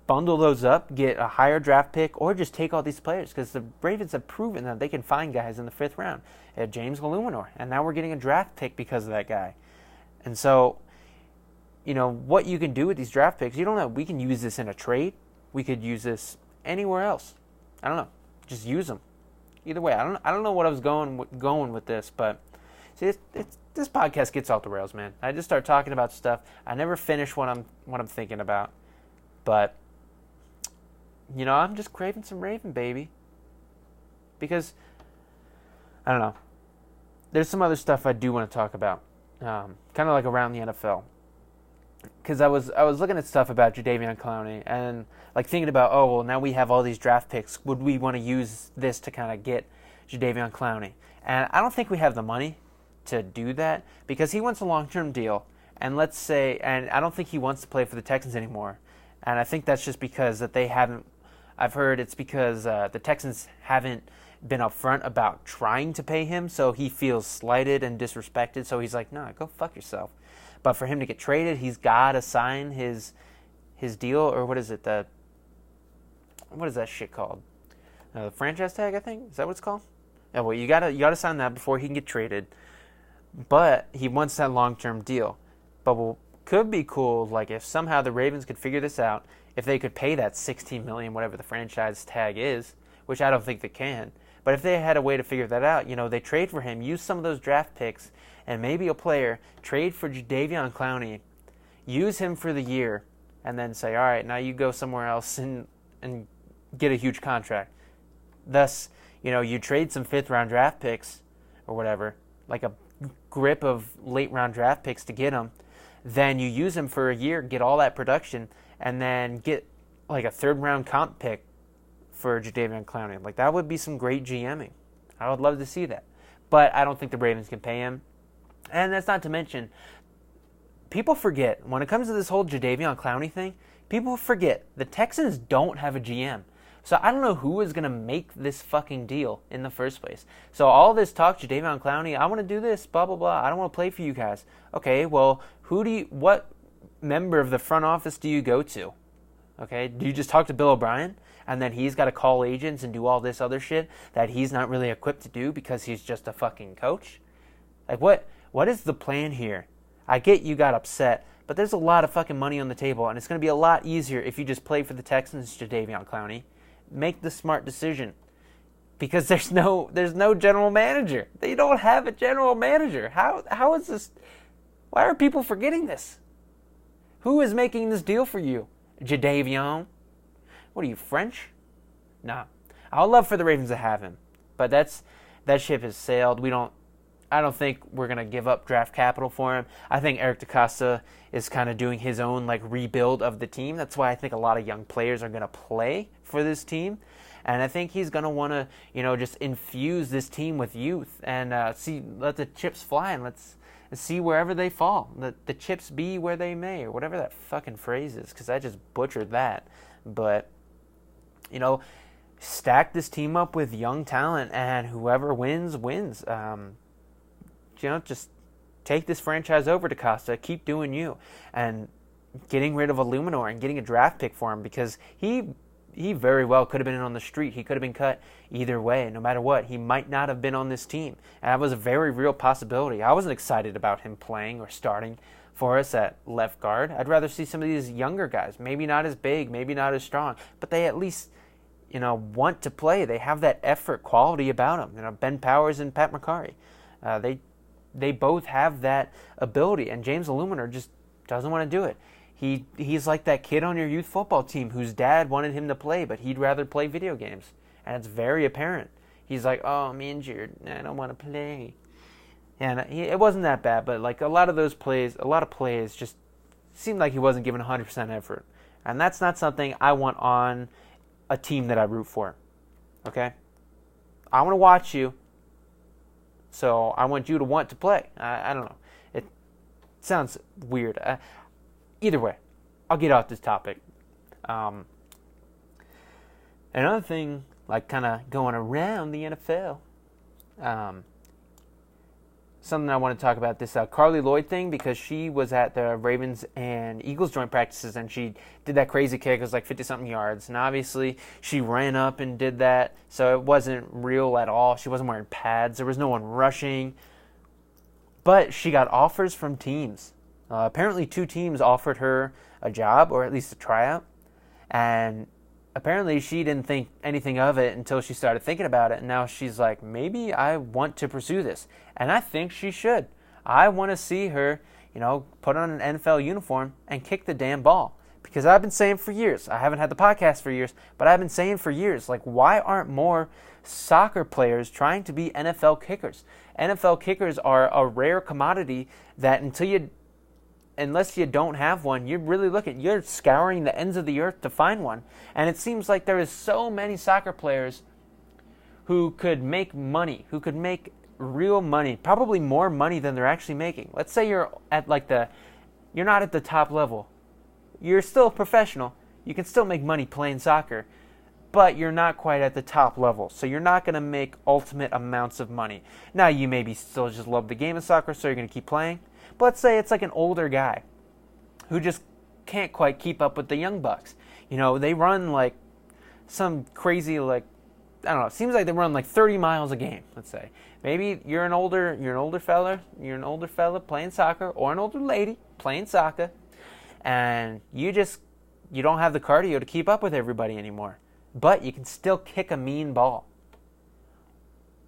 bundle those up, get a higher draft pick, or just take all these players, because the Ravens have proven that they can find guys in the 5th round. They had James Illuminor, and now we're getting a draft pick because of that guy. And so, what you can do with these draft picks, you don't know. We can use this in a trade. We could use this anywhere else. I don't know. Just use them. Either way, I don't know what I was going with this, but see, this podcast gets off the rails, man. I just start talking about stuff. I never finish what I'm thinking about, but I'm just craving some Raven, baby. Because I don't know. There's some other stuff I do want to talk about, kind of like around the NFL. Because I was looking at stuff about Jadeveon Clowney and thinking about, now we have all these draft picks. Would we want to use this to kind of get Jadeveon Clowney? And I don't think we have the money to do that, because he wants a long-term deal. And I don't think he wants to play for the Texans anymore. And I think that's just because that they haven't. I've heard it's because the Texans haven't been upfront about trying to pay him, so he feels slighted and disrespected. So he's like, "Nah, go fuck yourself." But for him to get traded, he's got to sign his deal, or what is it? What is that shit called? The franchise tag, I think. Is that what it's called? Yeah. Well, you gotta sign that before he can get traded. But he wants that long-term deal. But what could be cool, if somehow the Ravens could figure this out, if they could pay that $16 million, whatever the franchise tag is, which I don't think they can. But if they had a way to figure that out, they trade for him, use some of those draft picks, and maybe a player, trade for Jadeveon Clowney, use him for the year, and then say, all right, now you go somewhere else and get a huge contract. Thus, you trade some 5th-round draft picks or whatever, like a grip of late-round draft picks to get him. Then you use him for a year, get all that production, and then get a 3rd-round comp pick for Jadeveon Clowney. That would be some great GMing. I would love to see that. But I don't think the Ravens can pay him. And that's not to mention, people forget, when it comes to this whole Jadeveon Clowney thing, people forget the Texans don't have a GM. So I don't know who is going to make this fucking deal in the first place. So all this talk, Jadeveon Clowney, I want to do this, blah, blah, blah. I don't want to play for you guys. Okay, well, what member of the front office do you go to? Okay, do you just talk to Bill O'Brien? And then he's got to call agents and do all this other shit that he's not really equipped to do because he's just a fucking coach? What is the plan here? I get you got upset, but there's a lot of fucking money on the table, and it's going to be a lot easier if you just play for the Texans, Jadeveon Clowney. Make the smart decision, because there's no general manager. They don't have a general manager. How is this? Why are people forgetting this? Who is making this deal for you? Jadeveon? What are you, French? Nah. I would love for the Ravens to have him, but that ship has sailed. I don't think we're going to give up draft capital for him. I think Eric DeCosta is kind of doing his own rebuild of the team. That's why I think a lot of young players are going to play for this team. And I think he's going to want to, just infuse this team with youth and let the chips fly, and let's see wherever they fall. The chips be where they may, or whatever that fucking phrase is, because I just butchered that. But, stack this team up with young talent, and whoever wins. Just take this franchise over to Costa, keep doing you, and getting rid of Illuminor and getting a draft pick for him, because he very well could have been on the street. He could have been cut either way, no matter what. He might not have been on this team. And that was a very real possibility. I wasn't excited about him playing or starting for us at left guard. I'd rather see some of these younger guys, maybe not as big, maybe not as strong, but they at least, want to play. They have that effort quality about them. Ben Powers and Pat McCarry. They both have that ability, and James Illuminor just doesn't want to do it. He's like that kid on your youth football team whose dad wanted him to play, but he'd rather play video games. And it's very apparent. He's like, oh, I'm injured. I don't want to play. And it wasn't that bad, but a lot of plays just seemed like he wasn't giving 100% effort. And that's not something I want on a team that I root for. Okay? I want to watch you, so I want you to want to play. I don't know. It sounds weird. Either way, I'll get off this topic. Another thing, kind of going around the NFL, something I want to talk about, this Carli Lloyd thing, because she was at the Ravens and Eagles joint practices, and she did that crazy kick. It was 50-something yards, and obviously she ran up and did that, so it wasn't real at all. She wasn't wearing pads. There was no one rushing, but she got offers from teams. Apparently 2 teams offered her a job, or at least a tryout, and apparently she didn't think anything of it until she started thinking about it, and now she's like, maybe I want to pursue this, and I think she should. I want to see her, put on an NFL uniform and kick the damn ball, because I've been saying for years, I haven't had the podcast for years, but I've been saying for years, why aren't more soccer players trying to be NFL kickers? NFL kickers are a rare commodity that unless you don't have one, you're scouring the ends of the earth to find one. And it seems like there is so many soccer players who could make money, who could make real money, probably more money than they're actually making. Let's say you're at you're not at the top level. You're still a professional. You can still make money playing soccer, but you're not quite at the top level. So you're not going to make ultimate amounts of money. Now, you maybe still just love the game of soccer, so you're going to keep playing. But let's say it's an older guy who just can't quite keep up with the young bucks. They run some crazy, I don't know, it seems like they run 30 miles a game, let's say. Maybe you're an older fella playing soccer, or an older lady playing soccer, and you don't have the cardio to keep up with everybody anymore. But you can still kick a mean ball.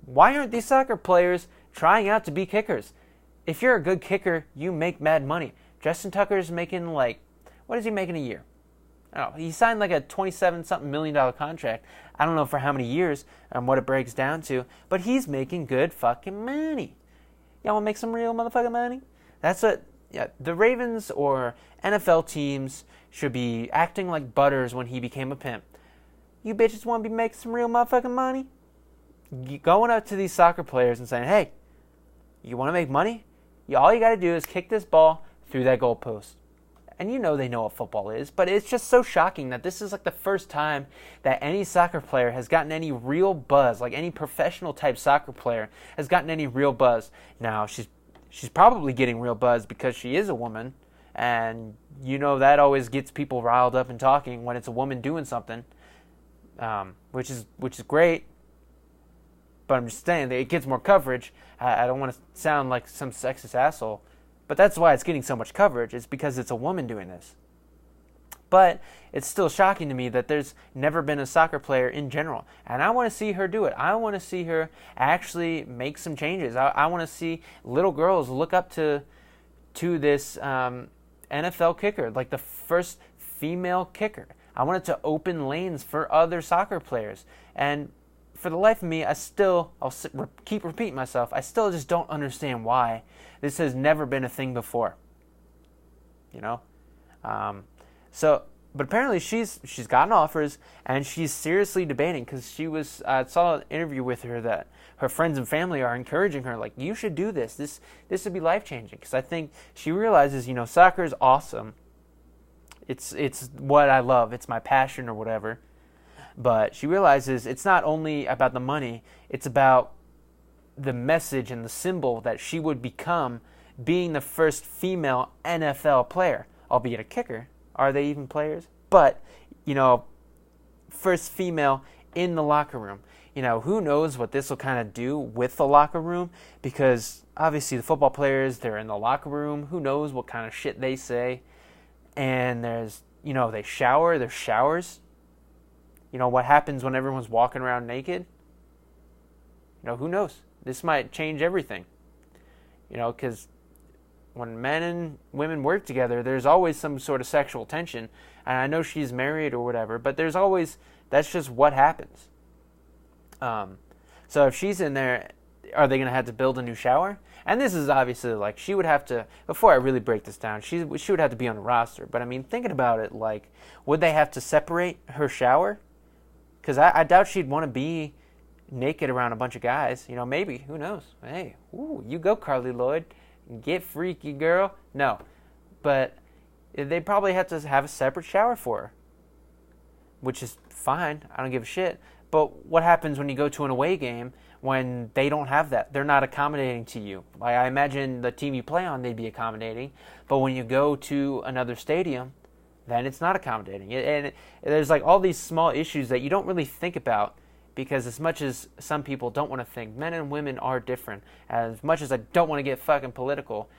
Why aren't these soccer players trying out to be kickers? If you're a good kicker, you make mad money. Justin Tucker's making what is he making a year? I don't know. He signed a $27-something million contract. I don't know for how many years and what it breaks down to, but he's making good fucking money. Y'all want to make some real motherfucking money? That's what the Ravens or NFL teams should be acting like Butters when he became a pimp. You bitches want to be making some real motherfucking money? Going up to these soccer players and saying, hey, you want to make money? All you got to do is kick this ball through that goalpost. And they know what football is, but it's just so shocking that this is the first time that any soccer player has gotten any real buzz, any professional type soccer player has gotten any real buzz. Now, she's probably getting real buzz because she is a woman, and that always gets people riled up and talking when it's a woman doing something, which is great. But I'm just saying that it gets more coverage. I don't want to sound like some sexist asshole, but that's why it's getting so much coverage. It's because it's a woman doing this. But it's still shocking to me that there's never been a soccer player in general. And I want to see her do it. I want to see her actually make some changes. I want to see little girls look up to this NFL kicker, the first female kicker. I want it to open lanes for other soccer players. And for the life of me, keep repeating myself, I still just don't understand why this has never been a thing before. You know? But apparently she's gotten offers, and she's seriously debating, because I saw an interview with her that her friends and family are encouraging her, like, you should do this. This would be life-changing, because I think she realizes, soccer is awesome. It's what I love. It's my passion or whatever. But she realizes it's not only about the money, it's about the message and the symbol that she would become being the first female NFL player, albeit a kicker. Are they even players? But, first female in the locker room. Who knows what this will kind of do with the locker room, because obviously the football players, they're in the locker room. Who knows what kind of shit they say. And there's, they shower, there's showers. What happens when everyone's walking around naked? Who knows? This might change everything. Because when men and women work together, there's always some sort of sexual tension. And I know she's married or whatever, but that's just what happens. So if she's in there, are they going to have to build a new shower? And this is obviously, like, she would have to, before I really break this down, she would have to be on the roster. But, I mean, thinking about it, like, would they have to separate her shower? Because I doubt she'd want to be naked around a bunch of guys. Maybe. Who knows? Hey, you go, Carli Lloyd. Get freaky, girl. No. But they probably have to have a separate shower for her, which is fine. I don't give a shit. But what happens when you go to an away game when they don't have that? They're not accommodating to you. Like, I imagine the team you play on, they'd be accommodating. But when you go to another stadium, then it's not accommodating. And there's like all these small issues that you don't really think about, because as much as some people don't want to think, men and women are different. As much as I don't want to get fucking political,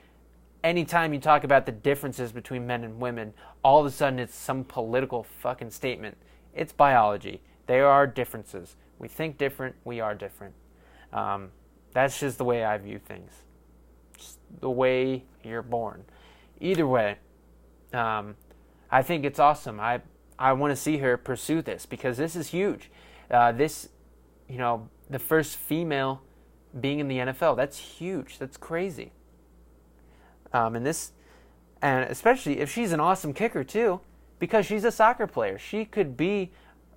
anytime you talk about the differences between men and women, all of a sudden it's some political fucking statement. It's biology. There are differences. We think different. We are different. That's just the way I view things. Just the way you're born. Either way, I think it's awesome. I want to see her pursue this, because this is huge. The first female being in the NFL, that's huge. That's crazy. And especially if she's an awesome kicker too, because she's a soccer player. She could be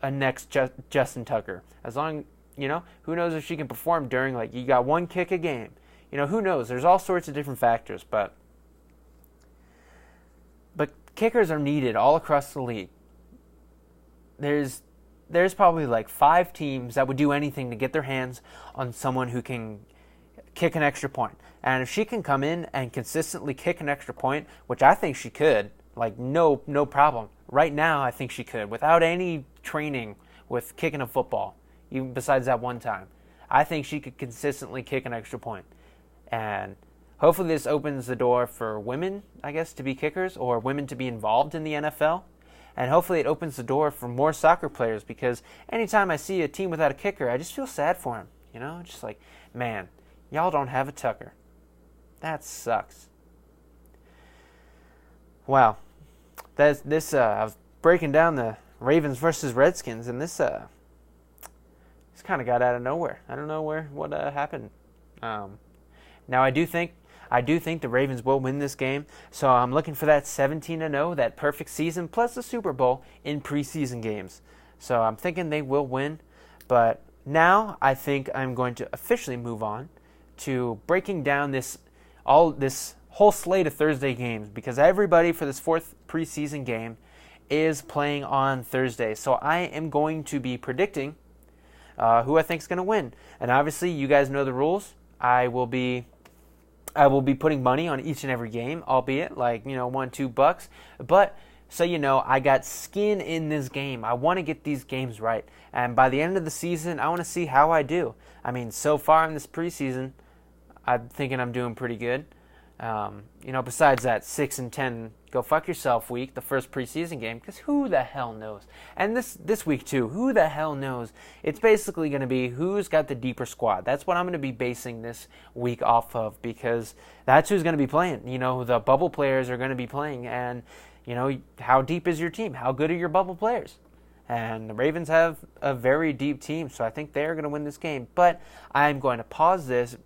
a next Justin Tucker. As long, who knows if she can perform during, like, you got one kick a game. Who knows? There's all sorts of different factors, but kickers are needed all across the league. There's probably like 5 teams that would do anything to get their hands on someone who can kick an extra point. And if she can come in and consistently kick an extra point, which I think she could, like, no problem. Right now, I think she could, without any training with kicking a football, even besides that one time. I think she could consistently kick an extra point. And hopefully this opens the door for women, I guess, to be kickers, or women to be involved in the NFL. And hopefully it opens the door for more soccer players, because anytime I see a team without a kicker, I just feel sad for them. Just like, man, y'all don't have a Tucker. That sucks. Wow. I was breaking down the Ravens versus Redskins, and this kind of got out of nowhere. I don't know what happened. Now I do think the Ravens will win this game, so I'm looking for that 17-0, that perfect season, plus the Super Bowl in preseason games. So I'm thinking they will win, but now I think I'm going to officially move on to breaking down this whole slate of Thursday games, because everybody for this 4th preseason game is playing on Thursday. So I am going to be predicting who I think is going to win. And obviously, you guys know the rules. I will be putting money on each and every game, albeit like, $1-2. But so I got skin in this game. I want to get these games right. And by the end of the season, I want to see how I do. I mean, so far in this preseason, I'm thinking I'm doing pretty good. Besides that 6-10 go fuck yourself week, the first preseason game, because who the hell knows? And this week too, who the hell knows? It's basically going to be who's got the deeper squad. That's what I'm going to be basing this week off of, because that's who's going to be playing. The bubble players are going to be playing, and how deep is your team? How good are your bubble players? And the Ravens have a very deep team, so I think they're going to win this game. But I'm going to pause this,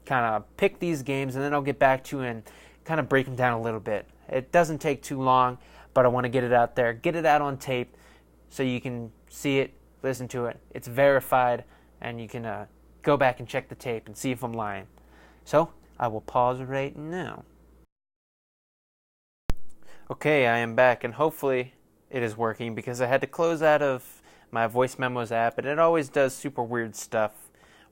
kind of pick these games, and then I'll get back to and kind of break them down a little bit. It doesn't take too long, but I want to get it out there, get it out on tape so you can see it, listen to it. It's verified, and you can go back and check the tape and see if I'm lying. So I will pause right now. Okay, I am back, and hopefully it is working because I had to close out of my voice memos app, and it always does super weird stuff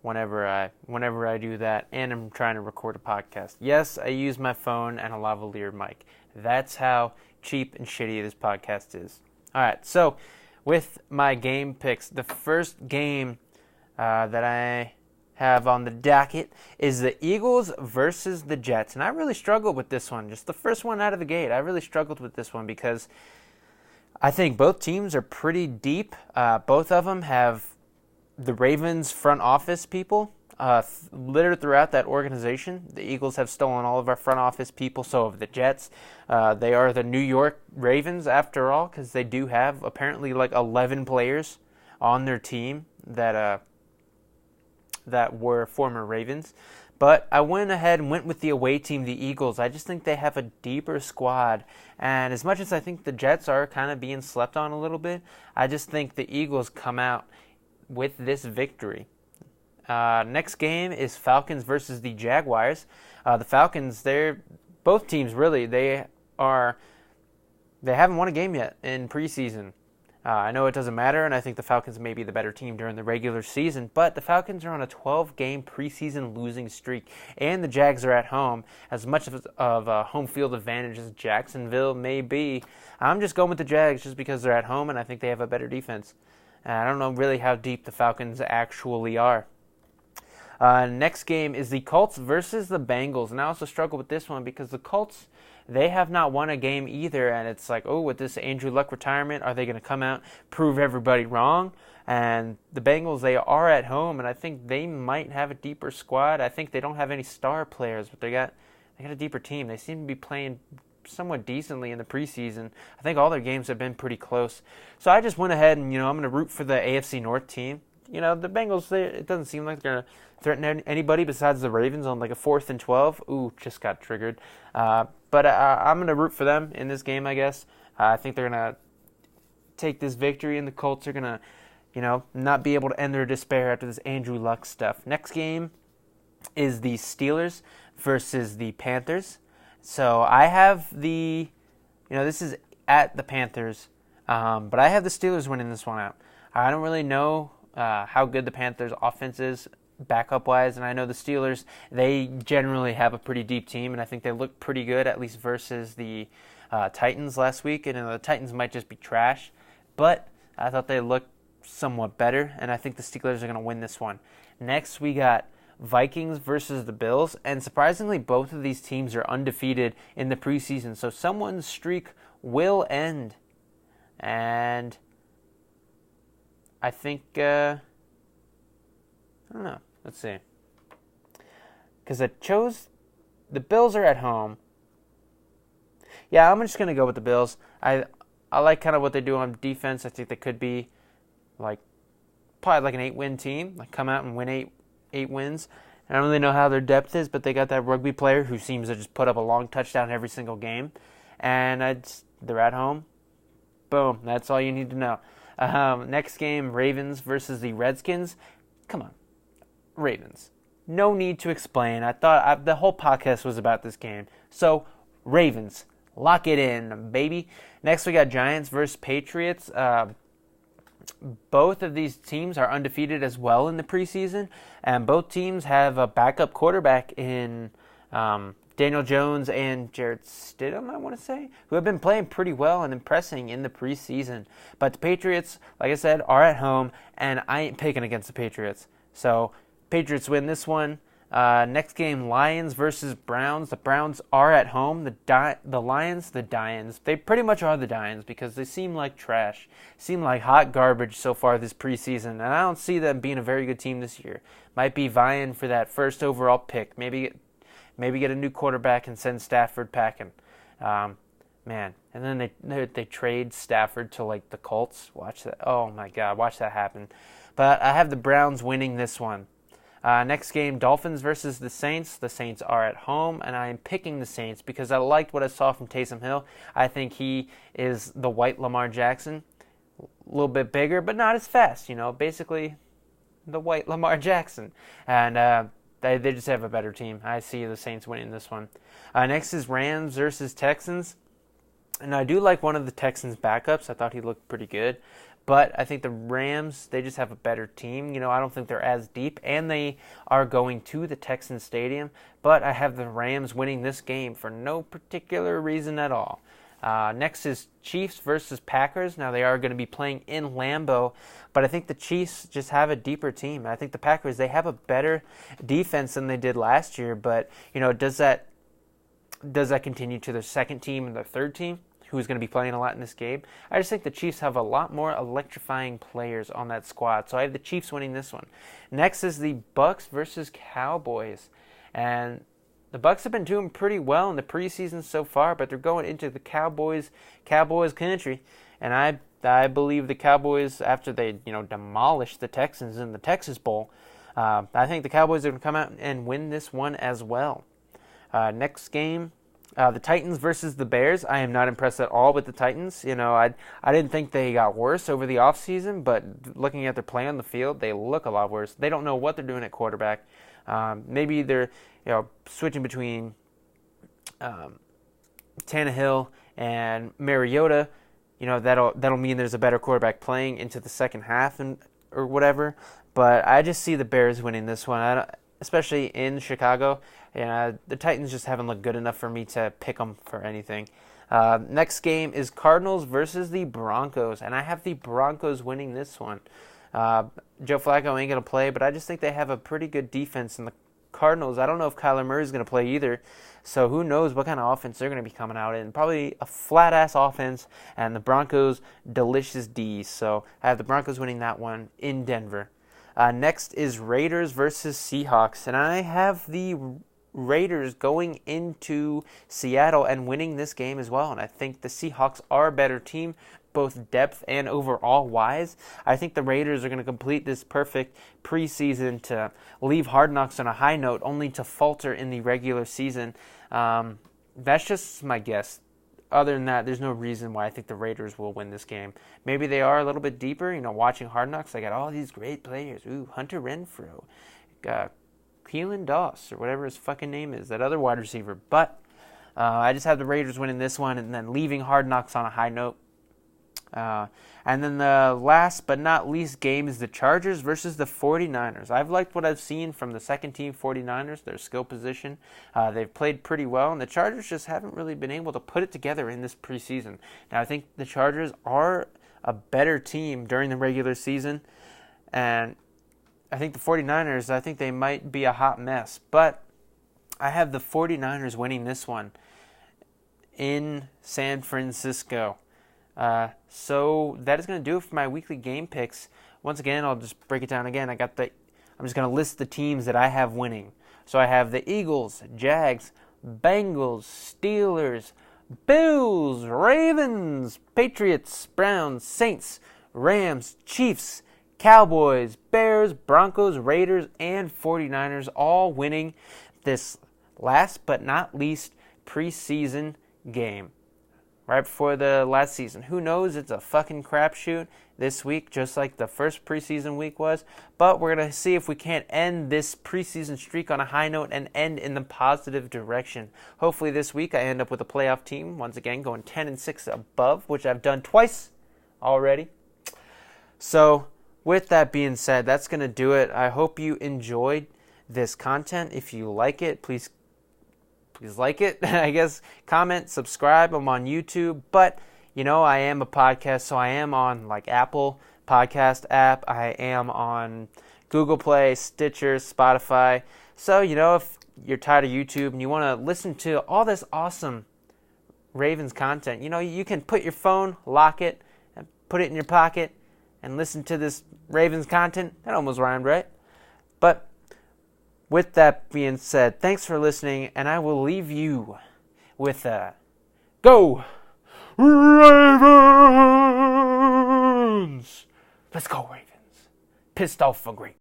whenever I do that, and I'm trying to record a podcast. Yes, I use my phone and a lavalier mic. That's how cheap and shitty this podcast is. All right, so with my game picks, the first game that I have on the docket is the Eagles versus the Jets, and I really struggled with this one. Just the first one out of the gate, I really struggled with this one because I think both teams are pretty deep. Both of them have the Ravens front office people littered throughout that organization. The Eagles have stolen all of our front office people, so have the Jets. They are the New York Ravens after all, because they do have apparently like 11 players on their team that were former Ravens. But I went ahead and went with the away team, the Eagles. I just think they have a deeper squad. And as much as I think the Jets are kind of being slept on a little bit, I just think the Eagles come out with this victory. Next game is Falcons versus the Jaguars. The Falcons, both teams really, they haven't won a game yet in preseason. I know it doesn't matter, and I think the Falcons may be the better team during the regular season, but the Falcons are on a 12-game preseason losing streak, and the Jags are at home. As much of a home field advantage as Jacksonville may be, I'm just going with the Jags just because they're at home, and I think they have a better defense. I don't know really how deep the Falcons actually are. Next game is the Colts versus the Bengals, and I also struggle with this one because the Colts, they have not won a game either, and it's like, oh, with this Andrew Luck retirement, are they going to come out, prove everybody wrong? And the Bengals, they are at home, and I think they might have a deeper squad. I think they don't have any star players, but they got a deeper team. They seem to be playing somewhat decently in the preseason. I think all their games have been pretty close. So I just went ahead and, I'm going to root for the AFC North team. The Bengals, it doesn't seem like they're going to threaten anybody besides the Ravens on like a 4th and 12. Ooh, just got triggered. But I'm going to root for them in this game, I guess. I think they're going to take this victory, and the Colts are going to, not be able to end their despair after this Andrew Luck stuff. Next game is the Steelers versus the Panthers. So I have this is at the Panthers, but I have the Steelers winning this one out. I don't really know how good the Panthers' offense is backup-wise, and I know the Steelers, they generally have a pretty deep team, and I think they look pretty good, at least versus the Titans last week. And the Titans might just be trash, but I thought they looked somewhat better, and I think the Steelers are going to win this one. Next, we got Vikings versus the Bills, and surprisingly, both of these teams are undefeated in the preseason, so someone's streak will end. And I think, I don't know, let's see. Because I chose, the Bills are at home. Yeah, I'm just going to go with the Bills. I like kind of what they do on defense. I think they could be probably like an 8-win team, come out and win eight wins. I don't really know how their depth is, but they got that rugby player who seems to just put up a long touchdown every single game. And they're at home. Boom. That's all you need to know. Next game, Ravens versus the Redskins. Come on. Ravens. No need to explain. I thought the whole podcast was about this game. So, Ravens. Lock it in, baby. Next, we got Giants versus Patriots. Both of these teams are undefeated as well in the preseason, and both teams have a backup quarterback in Daniel Jones and Jarrett Stidham, I want to say, who have been playing pretty well and impressing in the preseason. But the Patriots, like I said, are at home, and I ain't picking against the Patriots. So, Patriots win this one. Next game, Lions versus Browns. The Browns are at home. The Lions, the Dians. They pretty much are the Dians because they seem like trash. Seem like hot garbage so far this preseason. And I don't see them being a very good team this year. Might be vying for that first overall pick. Maybe get a new quarterback and send Stafford packing. Man, and then they trade Stafford to like the Colts. Watch that. Oh my God, watch that happen. But I have the Browns winning this one. Next game, Dolphins versus the Saints. The Saints are at home, and I am picking the Saints because I liked what I saw from Taysom Hill. I think he is the white Lamar Jackson. A little bit bigger, but not as fast. Basically the white Lamar Jackson. And they just have a better team. I see the Saints winning this one. Next is Rams versus Texans. And I do like one of the Texans' backups. I thought he looked pretty good. But I think the Rams, they just have a better team. I don't think they're as deep. And they are going to the Texans Stadium. But I have the Rams winning this game for no particular reason at all. Next is Chiefs versus Packers. Now, they are going to be playing in Lambeau. But I think the Chiefs just have a deeper team. I think the Packers, they have a better defense than they did last year. But, does that continue to their second team and their third team, who's going to be playing a lot in this game? I just think the Chiefs have a lot more electrifying players on that squad. So I have the Chiefs winning this one. Next is the Bucks versus Cowboys. And the Bucks have been doing pretty well in the preseason so far, but they're going into the Cowboys country. And I believe the Cowboys, after they demolished the Texans in the Texas Bowl, I think the Cowboys are going to come out and win this one as well. Next game, the Titans versus the Bears. I am not impressed at all with the Titans. I didn't think they got worse over the offseason, but looking at their play on the field, they look a lot worse. They don't know what they're doing at quarterback. Maybe they're switching between Tannehill and Mariota. That'll mean there's a better quarterback playing into the second half or whatever. But I just see the Bears winning this one, especially in Chicago. The Titans just haven't looked good enough for me to pick them for anything. Next game is Cardinals versus the Broncos, and I have the Broncos winning this one. Joe Flacco ain't going to play, but I just think they have a pretty good defense. And the Cardinals, I don't know if Kyler Murray is going to play either, so who knows what kind of offense they're going to be coming out in. Probably a flat-ass offense, and the Broncos, delicious D's. So I have the Broncos winning that one in Denver. Next is Raiders versus Seahawks, and I have the Raiders going into Seattle and winning this game as well. And I think the Seahawks are a better team, both depth and overall wise. I think the Raiders are going to complete this perfect preseason to leave Hard Knocks on a high note, only to falter in the regular season. That's just my guess. Other than that, there's no reason why I think the Raiders will win this game. Maybe they are a little bit deeper. Watching Hard Knocks, they got all these great players. Hunter Renfrow, Keelan Doss, or whatever his fucking name is, that other wide receiver. But I just have the Raiders winning this one and then leaving Hard Knocks on a high note. And then the last but not least game is the Chargers versus the 49ers. I've liked what I've seen from the second team 49ers, their skill position. They've played pretty well, and the Chargers just haven't really been able to put it together in this preseason. Now, I think the Chargers are a better team during the regular season, and I think the 49ers, I think they might be a hot mess. But I have the 49ers winning this one in San Francisco. So that is going to do it for my weekly game picks. Once again, I'll just break it down again. I'm just going to list the teams that I have winning. So I have the Eagles, Jags, Bengals, Steelers, Bills, Ravens, Patriots, Browns, Saints, Rams, Chiefs, Cowboys, Bears, Broncos, Raiders, and 49ers all winning this last but not least preseason game. Right before the last season. Who knows? It's a fucking crapshoot this week, just like the first preseason week was. But we're going to see if we can't end this preseason streak on a high note and end in the positive direction. Hopefully this week I end up with a playoff team, once again going 10-6 above, which I've done twice already. So with that being said, that's going to do it. I hope you enjoyed this content. If you like it, please like it. I guess comment, subscribe. I'm on YouTube, but I am a podcast, so I am on like Apple Podcast app. I am on Google Play, Stitcher, Spotify. So if you're tired of YouTube and you want to listen to all this awesome Ravens content, you can put your phone, lock it, and put it in your pocket and listen to this Ravens content. That almost rhymed, right? But with that being said, thanks for listening, and I will leave you with a Go Ravens! Let's go, Ravens. Pissed off for great.